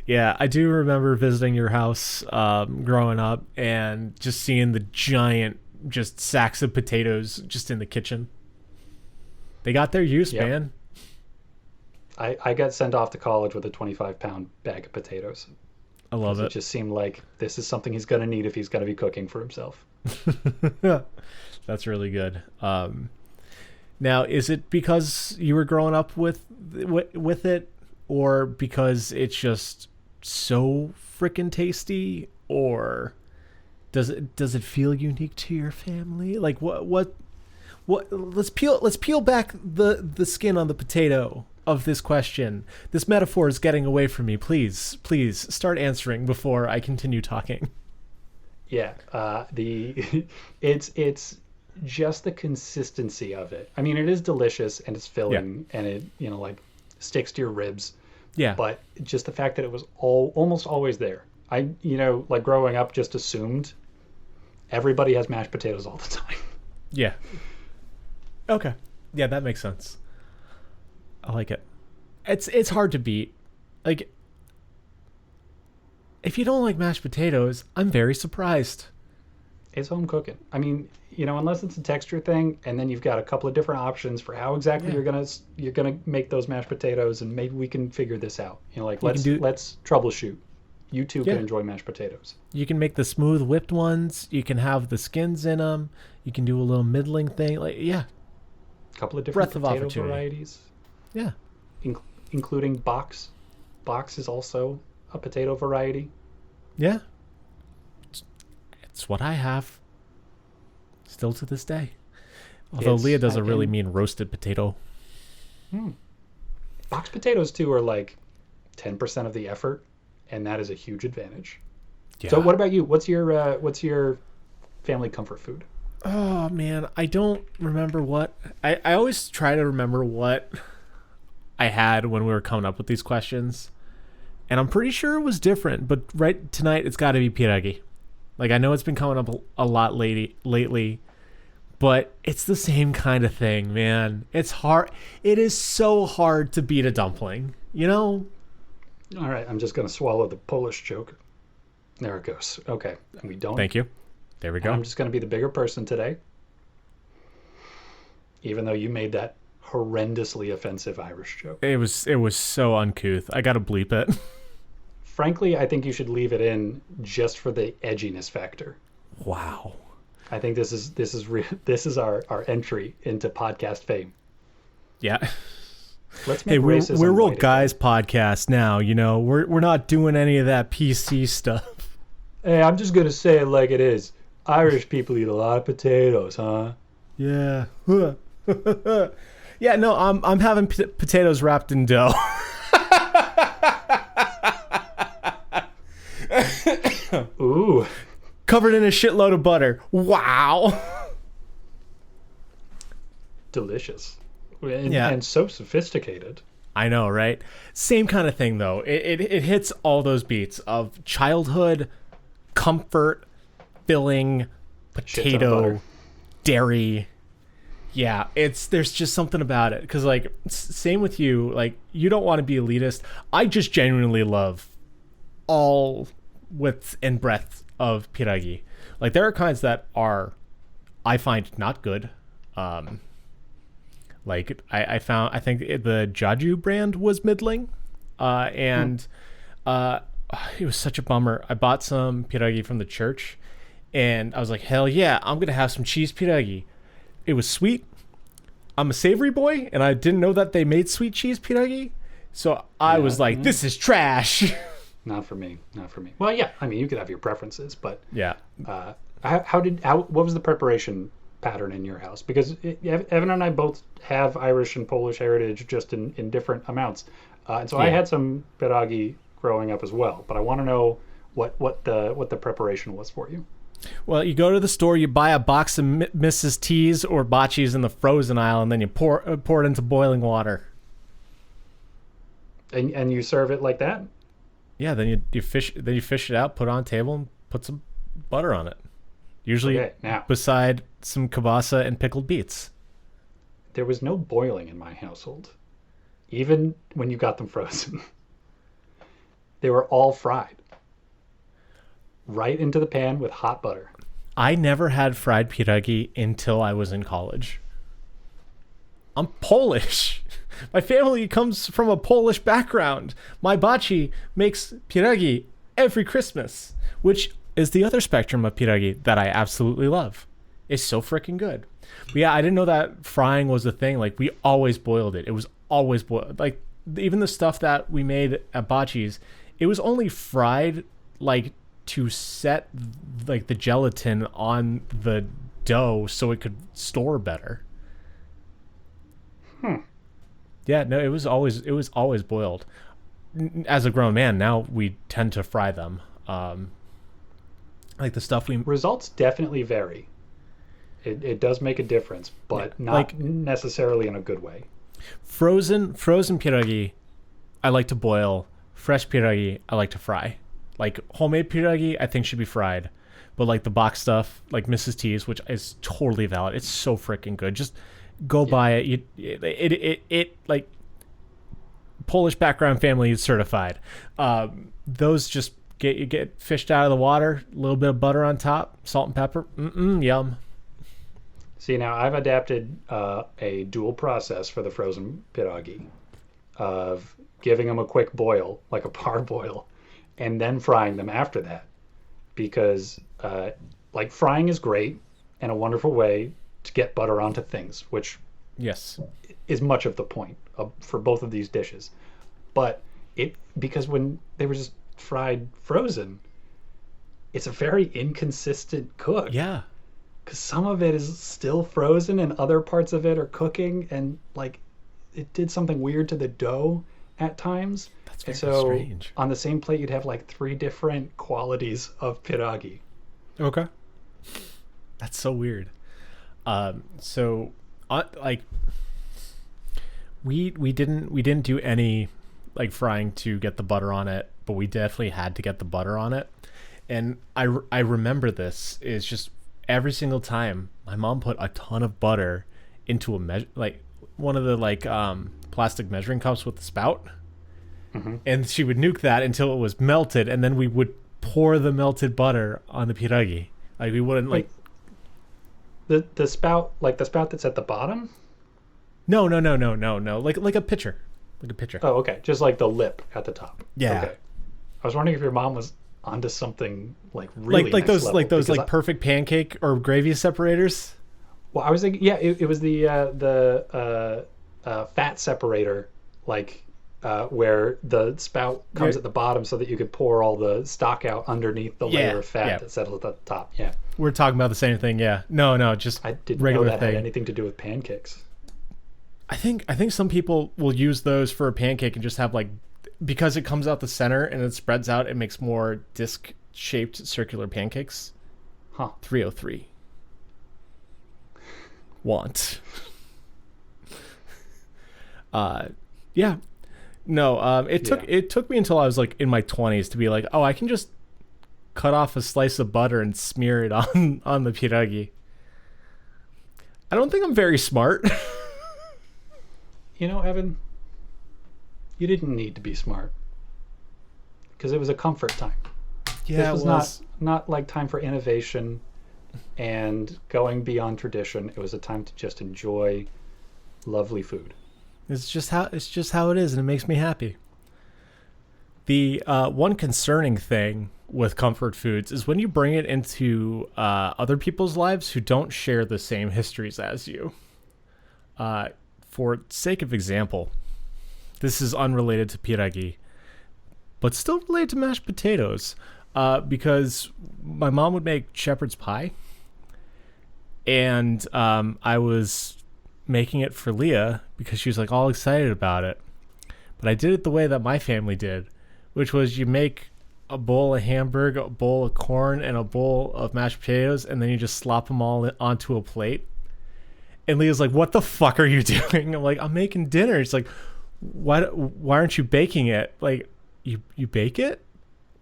B: Yeah, I do remember visiting your house growing up and just seeing the giant sacks of potatoes just in the kitchen. They got their use, man.
A: I got sent off to college with a 25-pound bag of potatoes.
B: I love it.
A: It just seemed like this is something he's going to need if he's going to be cooking for himself.
B: That's really good. Now, is it because you were growing up with it, or because it's just so freaking tasty, or does it feel unique to your family? Like what? Let's peel back the skin on the potato of this question. This metaphor is getting away from me. Please start answering before I continue talking.
A: Yeah, it's just the consistency of it. I mean, it is delicious and it's filling and it sticks to your ribs.
B: Yeah.
A: But just the fact that it was almost always there. I growing up just assumed everybody has mashed potatoes all the time.
B: Yeah. Okay. Yeah, that makes sense. I like it. It's hard to beat. Like, if you don't like mashed potatoes, I'm very surprised.
A: It's home cooking. I mean, unless it's a texture thing, and then you've got a couple of different options for how exactly you're gonna make those mashed potatoes, and maybe we can figure this out. Let's troubleshoot. You too can enjoy mashed potatoes.
B: You can make the smooth whipped ones. You can have the skins in them. You can do a little middling thing. A
A: couple of different potato varieties.
B: Yeah.
A: Including box. Box is also a potato variety.
B: Yeah. It's what I have. Still to this day. Although Leah doesn't really mean roasted potato.
A: Box potatoes too are 10% of the effort, and that is a huge advantage. Yeah. So what about you? What's your family comfort food?
B: Oh man, I don't remember what I always try to remember what I had when we were coming up with these questions. And I'm pretty sure it was different, but right tonight it's got to be pierogi. Like I know it's been coming up a lot lately, but it's the same kind of thing, man. It's hard. It is so hard to beat a dumpling, you know?
A: All right, I'm just going to swallow the Polish joke. There it goes. Okay, and we don't.
B: Thank you. There we go.
A: I'm just going to be the bigger person today. Even though you made that horrendously offensive Irish joke.
B: It was so uncouth. I got to bleep it.
A: Frankly, I think you should leave it in just for the edginess factor.
B: Wow.
A: I think this is our entry into podcast fame.
B: Yeah.
A: Let's make racism
B: we're real
A: white
B: guys
A: again.
B: podcast now, you know. We're not doing any of that PC stuff.
A: Hey, I'm just gonna say it like it is. Irish people eat a lot of potatoes, huh?
B: Yeah. Yeah, no, I'm having potatoes wrapped in dough.
A: Ooh.
B: Covered in a shitload of butter. Wow.
A: Delicious.
B: Yeah.
A: And so sophisticated.
B: I know, right? Same kind of thing, though. It hits all those beats of childhood, comfort, filling, potato, dairy. Yeah, there's just something about it. Because, like, same with you. Like, you don't want to be elitist. I just genuinely love all width and breadth of pierogi. Like, there are kinds that I find not good. Like I think the Jaju brand was middling, and it was such a bummer. I bought some pierogi from the church, and I was like, hell yeah, I'm gonna have some cheese pierogi. It was sweet. I'm a savory boy, and I didn't know that they made sweet cheese pierogi, so I was like, this is trash.
A: Not for me. Well, yeah, I mean, you could have your preferences, but
B: Yeah.
A: what was the preparation pattern in your house? Because Evan and I both have Irish and Polish heritage, just in different amounts, and so I had some pierogi growing up as well. But I want to know what the preparation was for you.
B: Well, you go to the store, you buy a box of Mrs. T's or bocce's in the frozen aisle, and then you pour it into boiling water.
A: And you serve it like that?
B: Yeah, then you fish it out, put it on a table, and put some butter on it. Usually beside some kielbasa and pickled beets.
A: There was no boiling in my household, even when you got them frozen. They were all fried right into the pan with hot butter.
B: I never had fried pierogi until I was in college. I'm Polish. My family comes from a Polish background. My bocce makes pierogi every Christmas, which is the other spectrum of pierogi that I absolutely love. It's so freaking good. But yeah, I didn't know that frying was a thing. Like, we always boiled it. It was always boiled. Like, even the stuff that we made at bocce's, it was only fried, like, to set, like, the gelatin on the dough so it could store better. Yeah, no, it was always boiled. As a grown man, now we tend to fry them. Like the stuff we...
A: Results definitely vary. It does make a difference, but not necessarily in a good way.
B: Frozen pierogi, I like to boil. Fresh pierogi, I like to fry. Like homemade pierogi, I think should be fried. But like the box stuff, like Mrs. T's, which is totally valid. It's so freaking good. Just go buy it. It like Polish background family certified. Those just get fished out of the water, a little bit of butter on top, salt and pepper. Yum.
A: See, now I've adapted a dual process for the frozen pierogi of giving them a quick boil, like a parboil, and then frying them after that. Because like frying is great and a wonderful way to get butter onto things, which is much of the point for both of these dishes. But because when they were just fried frozen, it's a very inconsistent cook.
B: Yeah.
A: Because some of it is still frozen and other parts of it are cooking, and like it did something weird to the dough at times.
B: That's very strange.
A: On the same plate, you'd have like 3 different qualities of pierogi.
B: Okay. That's so weird. So, like, we didn't do any like frying to get the butter on it, but we definitely had to get the butter on it. And I remember this is just every single time my mom put a ton of butter into like one of the like plastic measuring cups with the spout, and she would nuke that until it was melted, and then we would pour the melted butter on the pierogi. Like we wouldn't like
A: the spout, like the spout that's at the bottom.
B: No. Like a pitcher, like a pitcher.
A: Oh, okay. Just like the lip at the top.
B: Yeah.
A: Okay. I was wondering if your mom was onto something like really
B: like
A: next
B: those
A: level,
B: like those like perfect pancake or gravy separators.
A: Well, I was thinking, yeah, it was the fat separator, like where the spout comes at the bottom so that you could pour all the stock out underneath the layer of fat that settles at the top. Yeah,
B: we're talking about the same thing. Yeah, no, just
A: I didn't
B: regular
A: know that
B: thing.
A: had anything to do with pancakes.
B: I think some people will use those for a pancake and just have like, because it comes out the center and it spreads out, it makes more disc-shaped circular pancakes. 303. Want. Yeah. No, it took me until I was like in my 20s to be like, oh, I can just cut off a slice of butter and smear it on the pierogi. I don't think I'm very smart.
A: You know, Evan, you didn't need to be smart because it was a comfort time.
B: Yeah,
A: this was not like time for innovation and going beyond tradition. It was a time to just enjoy lovely food.
B: It's just how it is, and it makes me happy. The one concerning thing with comfort foods is when you bring it into other people's lives who don't share the same histories as you. For sake of example, this is unrelated to pierogi, but still related to mashed potatoes, because my mom would make shepherd's pie, and I was making it for Leah because she was like all excited about it. But I did it the way that my family did, which was you make a bowl of hamburger, a bowl of corn, and a bowl of mashed potatoes, and then you just slop them all onto a plate. And Leah's like, what the fuck are you doing? I'm like, I'm making dinner. It's like, why aren't you baking it? Like, you bake it?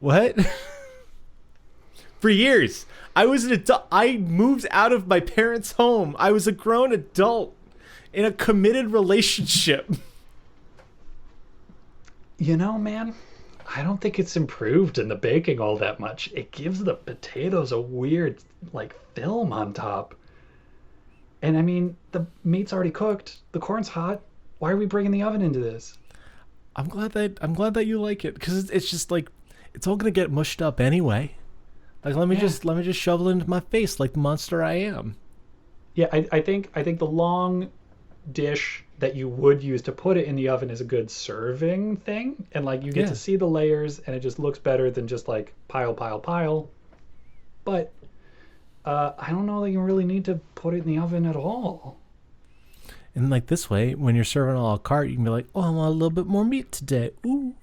B: What? For years, I was an adult. I moved out of my parents' home. I was a grown adult in a committed relationship.
A: You know, man, I don't think it's improved in the baking all that much. It gives the potatoes a weird, like, film on top. And I mean, the meat's already cooked. The corn's hot. Why are we bringing the oven into this?
B: I'm glad that you like it, because it's just like it's all gonna get mushed up anyway. Like let me just shovel it into my face like the monster I am.
A: Yeah, I think the long dish that you would use to put it in the oven is a good serving thing, and like you get to see the layers, and it just looks better than just like pile. But I don't know that you really need to put it in the oven at all.
B: And like this way, when you're serving a la carte, you can be like, oh, I want a little bit more meat today. Ooh.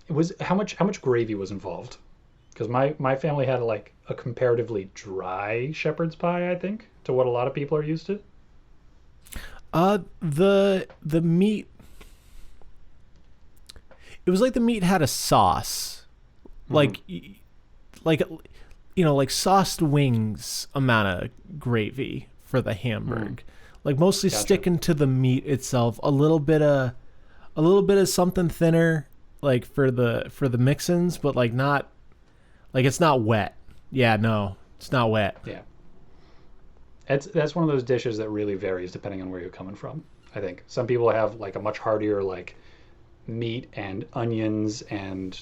A: It was how much gravy was involved? Because my family had like a comparatively dry shepherd's pie, I think, to what a lot of people are used to.
B: The meat. It was like the meat had a sauce, like you know, like sauced wings amount of gravy for the hamburg, like mostly sticking to the meat itself. A little bit of something thinner, like for the mix-ins, but like not, like it's not wet. Yeah, no, it's not wet.
A: Yeah, that's one of those dishes that really varies depending on where you're coming from. I think some people have like a much heartier like meat and onions and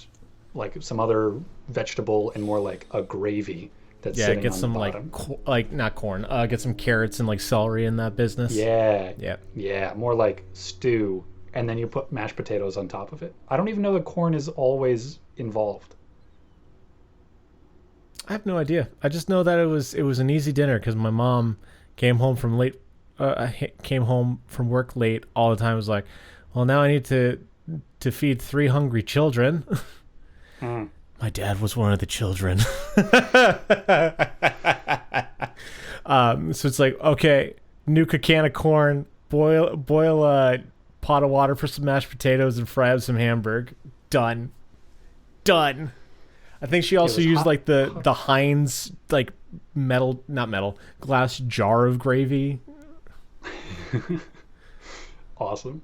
A: like some other vegetable and more like a gravy that's sitting
B: get
A: on
B: some
A: the bottom.
B: like not corn. Get some carrots and like celery in that business.
A: Yeah, more like stew, and then you put mashed potatoes on top of it. I don't even know that corn is always involved.
B: I have no idea. I just know that it was an easy dinner because my mom came home from work late all the time. Was like, well, now I need to feed 3 hungry children. My dad was one of the children. So it's like, okay, nuke a can of corn, boil a pot of water for some mashed potatoes, and fry up some hamburg. Done. I think she also used like the Heinz like glass jar of gravy.
A: Awesome.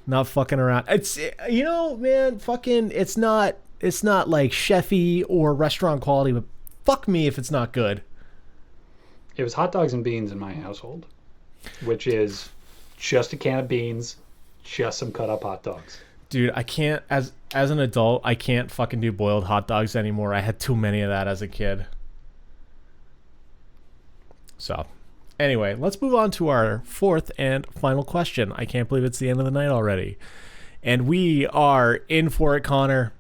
B: Not fucking around. It's, man, fucking, it's not like chefy or restaurant quality, but fuck me if it's not good.
A: It was hot dogs and beans in my household, which is just a can of beans, just some cut up hot dogs.
B: Dude, I can't, as an adult, I can't fucking do boiled hot dogs anymore. I had too many of that as a kid. So, anyway, let's move on to our fourth and final question. I can't believe it's the end of the night already. And we are in for it, Connor.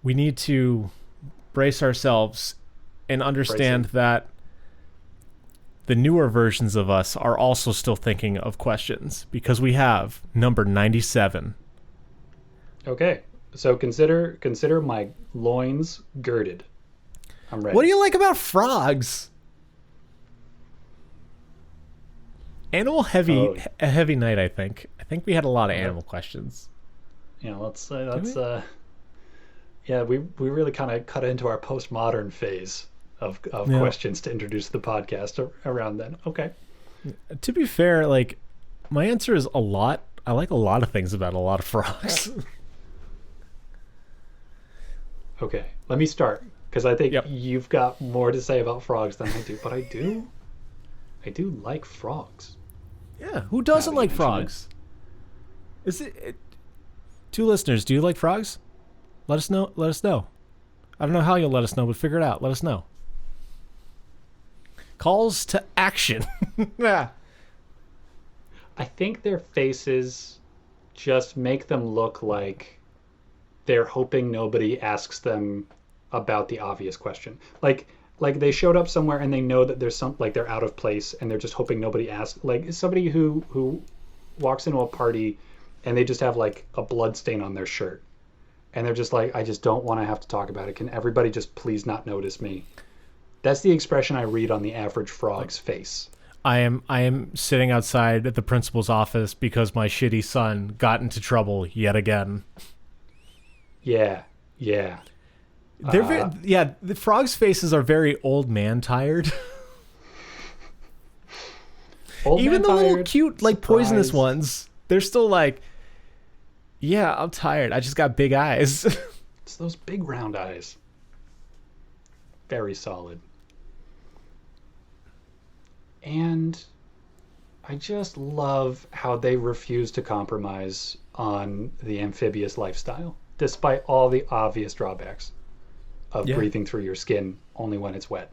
B: We need to brace ourselves and understand that the newer versions of us are also still thinking of questions, because we have number 97.
A: Okay, so consider my loins girded. I'm ready.
B: What do you like about frogs? A heavy night, I think. I think we had a lot of animal questions.
A: Yeah, let's yeah, we really kind of cut into our postmodern phase of questions to introduce the podcast around then. Okay.
B: To be fair, like, my answer is a lot. I like a lot of things about a lot of frogs.
A: Okay, let me start, because I think you've got more to say about frogs than I do, but I do like frogs.
B: Yeah, who doesn't like frogs? Is it two listeners, do you like frogs? Let us know. I don't know how you'll let us know, but figure it out. Let us know. Calls to action.
A: I think their faces just make them look like they're hoping nobody asks them about the obvious question. Like they showed up somewhere and they know that there's like they're out of place, and they're just hoping nobody asks. Like somebody who walks into a party and they just have like a blood stain on their shirt, and they're just like, I just don't want to have to talk about it. Can everybody just please not notice me? That's the expression I read on the average frog's face.
B: I am sitting outside at the principal's office because my shitty son got into trouble yet again.
A: Yeah.
B: The frogs' faces are very old man tired. Even the little cute, like, poisonous ones, they're still like, yeah, I'm tired. I just got big eyes.
A: It's those big round eyes. Very solid. And I just love how they refuse to compromise on the amphibious lifestyle, despite all the obvious drawbacks of breathing through your skin only when it's wet.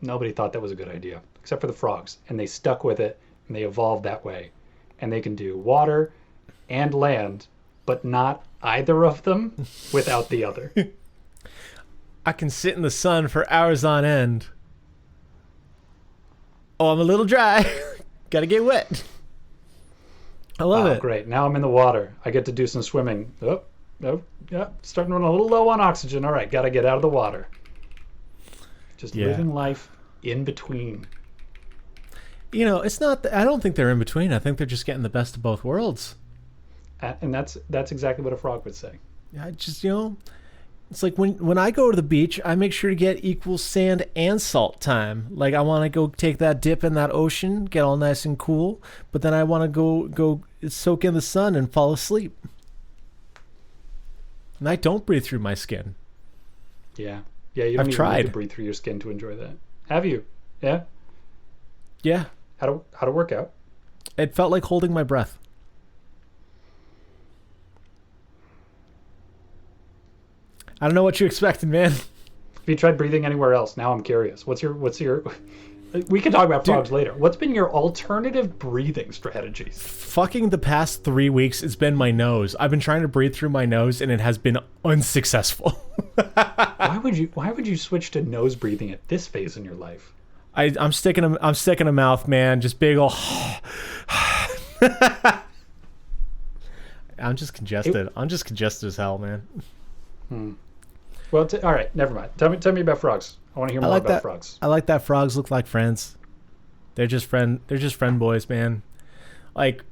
A: Nobody thought that was a good idea, except for the frogs, and they stuck with it, and they evolved that way. And they can do water and land, but not either of them without the other.
B: I can sit in the sun for hours on end. Oh, I'm a little dry. Gotta get wet. I love it.
A: Great. Now I'm in the water. I get to do some swimming. Oh, yeah. Starting to run a little low on oxygen. All right, gotta get out of the water. Just living life in between.
B: It's not. I don't think they're in between. I think they're just getting the best of both worlds.
A: And that's exactly what a frog would say.
B: I just, it's like when I go to the beach, I make sure to get equal sand and salt time. Like, I want to go take that dip in that ocean, get all nice and cool, but then I want to go soak in the sun and fall asleep. And I don't breathe through my skin.
A: Yeah. You don't even need to breathe through your skin to enjoy that. Have you? Yeah.
B: Yeah.
A: How'd it work out?
B: It felt like holding my breath. I don't know what you expected, man.
A: Have you tried breathing anywhere else? Now I'm curious. What's your we can talk about frogs later. What's been your alternative breathing strategies?
B: Fucking the past 3 weeks, it's been my nose. I've been trying to breathe through my nose, and it has been unsuccessful.
A: Why would you switch to nose breathing at this phase in your life?
B: I'm sticking a mouth, man. Just big ol'. I'm just congested. I'm just congested as hell, man.
A: Well, all right, never mind. Tell me about frogs. I want to hear more about frogs.
B: I like that frogs look like friends. They're just friend boys, man. Like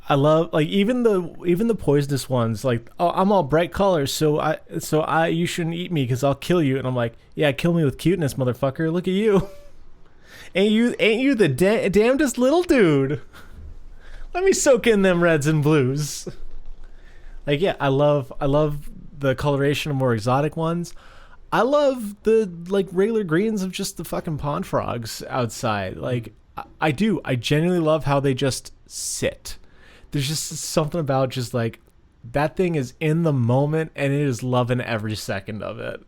B: I love like even the poisonous ones. Like, oh, I'm all bright colors, so I you shouldn't eat me because I'll kill you. And I'm like, yeah, kill me with cuteness, motherfucker. Look at you. Ain't you the damnedest little dude? Let me soak in them reds and blues. Like, yeah, I love the coloration of more exotic ones. I love the like regular greens of just the fucking pond frogs outside. Like I do. I genuinely love how they just sit. There's just something about just like that thing is in the moment and it is loving every second of it.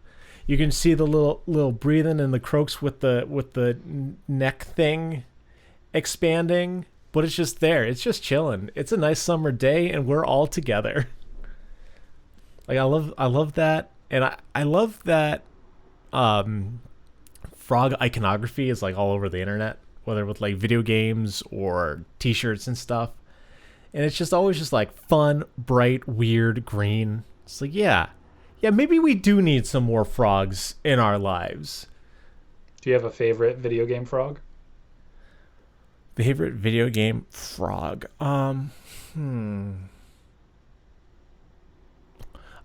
B: You can see the little breathing and the croaks with the neck thing expanding, but it's just there. It's just chilling. It's a nice summer day and we're all together. Like I love that. And I love that frog iconography is like all over the internet, whether with like video games or t-shirts and stuff. And it's just always just like fun, bright, weird, green. It's like, yeah, maybe we do need some more frogs in our lives.
A: Do you have a favorite video game frog?
B: Favorite video game frog?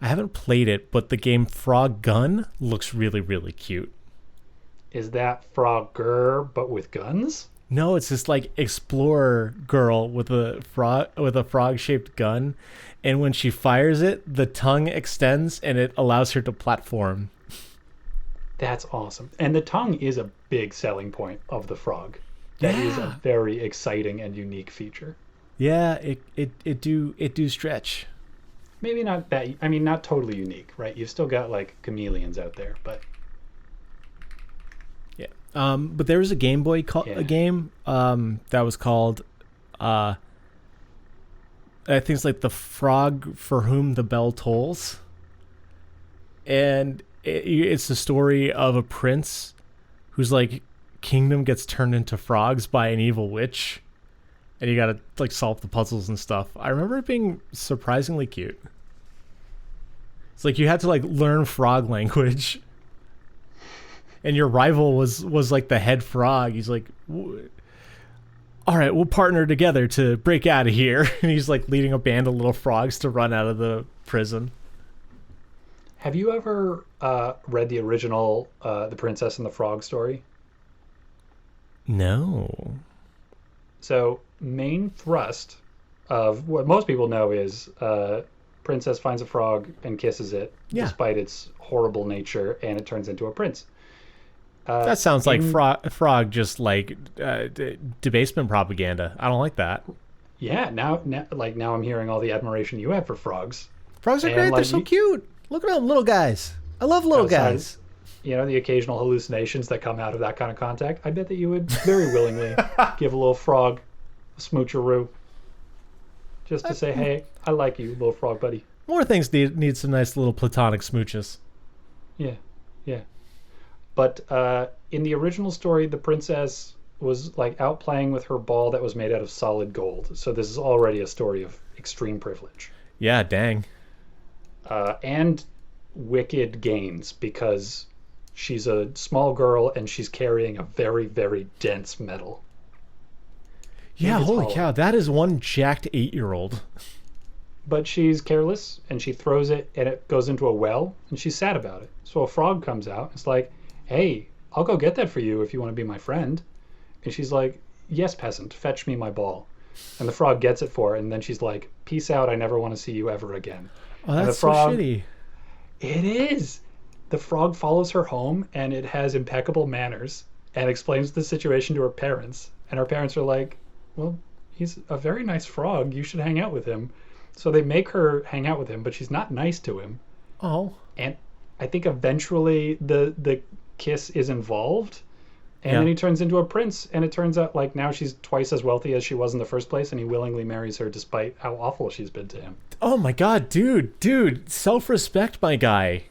B: I haven't played it, but the game Frog Gun looks really, really cute.
A: Is that Frogger but with guns?
B: No, it's this like explorer girl with a frog shaped gun, and when she fires it, the tongue extends and it allows her to platform.
A: That's awesome. And the tongue is a big selling point of the frog. That is a very exciting and unique feature.
B: Yeah, it do stretch.
A: Maybe not that. I mean, not totally unique, right? You've still got like chameleons out there, but
B: yeah. But there was a Game Boy a game that was called I think it's like The Frog for Whom the Bell Tolls, and it's the story of a prince whose like kingdom gets turned into frogs by an evil witch, and you gotta like solve the puzzles and stuff. I remember it being surprisingly cute. It's like you had to like learn frog language, and your rival was like the head frog. He's like, all right, we'll partner together to break out of here. And he's like leading a band of little frogs to run out of the prison.
A: Have you ever read the original The Princess and the Frog story?
B: No.
A: So main thrust of what most people know is princess finds a frog and kisses it, despite its horrible nature, and it turns into a prince.
B: That sounds like frog just like debasement propaganda. I don't like that.
A: Yeah, now I'm hearing all the admiration you have for frogs.
B: Frogs are great. Like, they're so cute. Look at them, little guys. I love little guys.
A: You know, the occasional hallucinations that come out of that kind of contact. I bet that you would very willingly give a little frog a smoocheroo. Just to say, hey, I like you, little frog buddy.
B: More things need some nice little platonic smooches.
A: Yeah. But in the original story, the princess was like out playing with her ball that was made out of solid gold. So this is already a story of extreme privilege.
B: Yeah, dang.
A: And wicked gains, because she's a small girl and she's carrying a very, very dense metal.
B: Yeah, holy cow, that is one jacked 8-year-old.
A: But she's careless, and she throws it, and it goes into a well, and she's sad about it. So a frog comes out. It's like, hey, I'll go get that for you if you want to be my friend. And she's like, yes, peasant, fetch me my ball. And the frog gets it for her, and then she's like, peace out, I never want to see you ever again.
B: Oh, that's so shitty.
A: It is. The frog follows her home, and it has impeccable manners, and explains the situation to her parents. And her parents are like, well, he's a very nice frog. You should hang out with him. So they make her hang out with him, but she's not nice to him.
B: Oh.
A: And I think eventually the kiss is involved, and then he turns into a prince, and it turns out like now she's twice as wealthy as she was in the first place, and he willingly marries her despite how awful she's been to him.
B: Oh my god, dude, self-respect, my guy.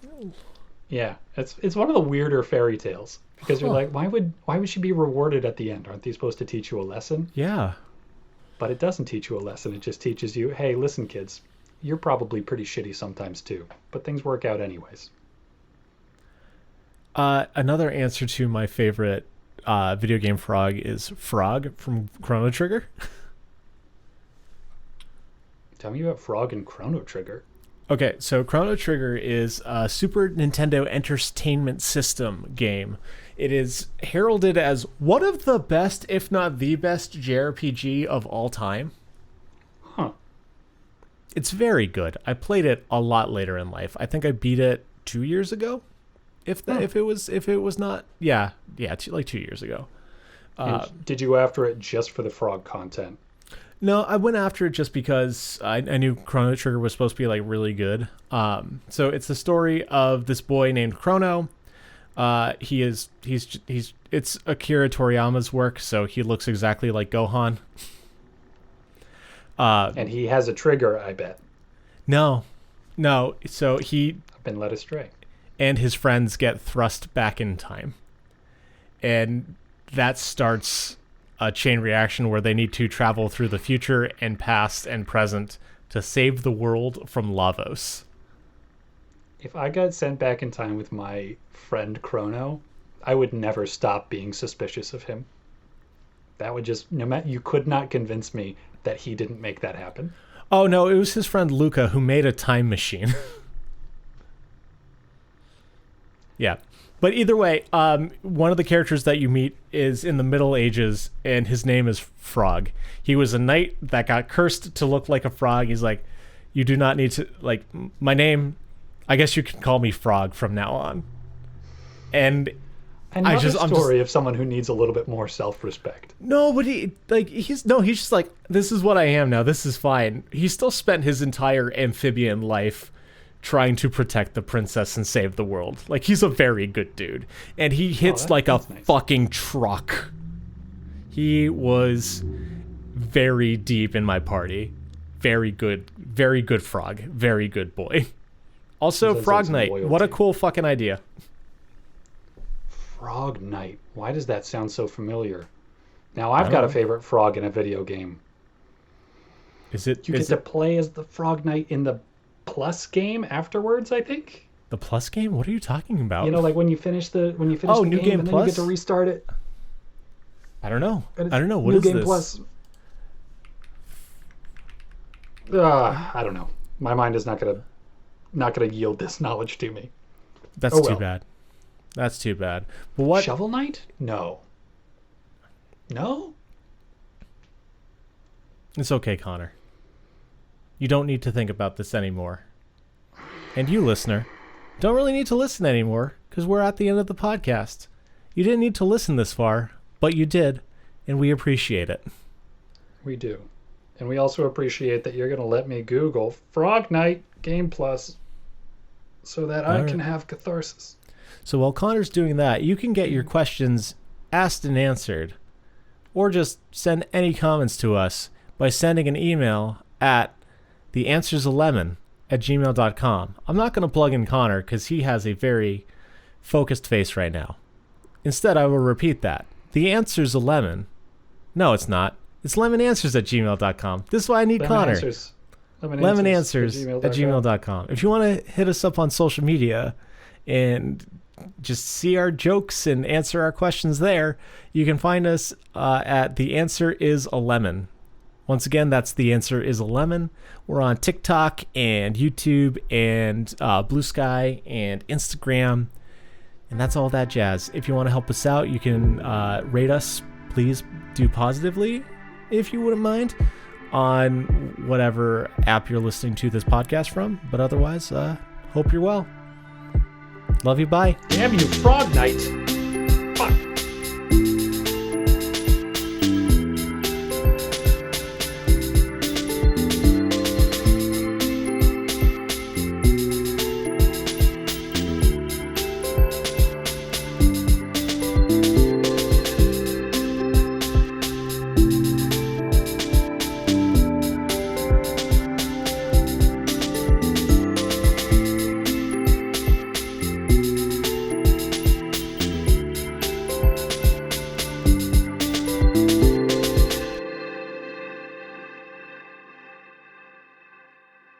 A: Yeah, it's one of the weirder fairy tales, because you're like, why would she be rewarded at the end? Aren't they supposed to teach you a lesson?
B: Yeah.
A: But it doesn't teach you a lesson. It just teaches you, hey, listen, kids, you're probably pretty shitty sometimes too, but things work out anyways.
B: Another answer to my favorite video game frog is Frog from Chrono Trigger.
A: Tell me about Frog and Chrono Trigger.
B: Okay, so Chrono Trigger is a Super Nintendo Entertainment System game. It is heralded as one of the best, if not the best, JRPG of all time.
A: Huh.
B: It's very good. I played it a lot later in life. I think I beat it 2 years ago. If it was not, like 2 years ago.
A: Did you go after it just for the frog content?
B: No, I went after it just because I knew Chrono Trigger was supposed to be like really good. So it's the story of this boy named Chrono. It's Akira Toriyama's work, so he looks exactly like Gohan.
A: And he has a trigger, I bet.
B: No. So
A: I've been led astray.
B: And his friends get thrust back in time, and that starts a chain reaction where they need to travel through the future and past and present to save the world from Lavos.
A: If I got sent back in time with my friend Chrono, I would never stop being suspicious of him. That would just, you could not convince me that he didn't make that happen.
B: Oh no, it was his friend Luca who made a time machine. Yeah. But either way, one of the characters that you meet is in the Middle Ages, and his name is Frog. He was a knight that got cursed to look like a frog. He's like, you do not need to, like, my name, I guess you can call me Frog from now on. And
A: I'm story of someone who needs a little bit more self-respect.
B: No, but he's just like, this is what I am now. This is fine. He still spent his entire amphibian life trying to protect the princess and save the world. Like, he's a very good dude. And he hits like a fucking truck. He was very deep in my party. Very good frog. Very good boy. Also, Frog Knight. What a cool fucking idea.
A: Frog Knight. Why does that sound so familiar? Now, I've got a favorite frog in a video game. You get to play as the Frog Knight in the Plus game afterwards, I think.
B: The Plus game? What are you talking about?
A: Like when you finish the
B: New
A: game
B: Game
A: and then
B: Plus?
A: you get to restart it.
B: I don't know. What
A: New
B: is
A: Game
B: this?
A: Plus. I don't know. My mind is not gonna yield this knowledge to me.
B: That's too bad. That's too bad. But what?
A: Shovel Knight? No.
B: It's okay, Connor. You don't need to think about this anymore. And you, listener, don't really need to listen anymore, because we're at the end of the podcast. You didn't need to listen this far, but you did, and we appreciate it.
A: We do. And we also appreciate that you're going to let me Google Frog Knight Game Plus so that I can have catharsis.
B: So while Connor's doing that, you can get your questions asked and answered, or just send any comments to us by sending an email at theanswersalemon@gmail.com. I'm not going to plug in Connor because he has a very focused face right now. Instead, I will repeat that. The answer's a lemon. No, it's not. It's lemonanswers@gmail.com. This is why I need Connor. Lemonanswers@gmail.com. If you want to hit us up on social media and just see our jokes and answer our questions there, you can find us at The Answer Is a Lemon. Once again, that's The Answer Is a Lemon. We're on TikTok and YouTube and BlueSky and Instagram. And that's all that jazz. If you want to help us out, you can rate us. Please do positively, if you wouldn't mind, on whatever app you're listening to this podcast from. But otherwise, hope you're well. Love you. Bye.
A: Damn you, Frog Knight.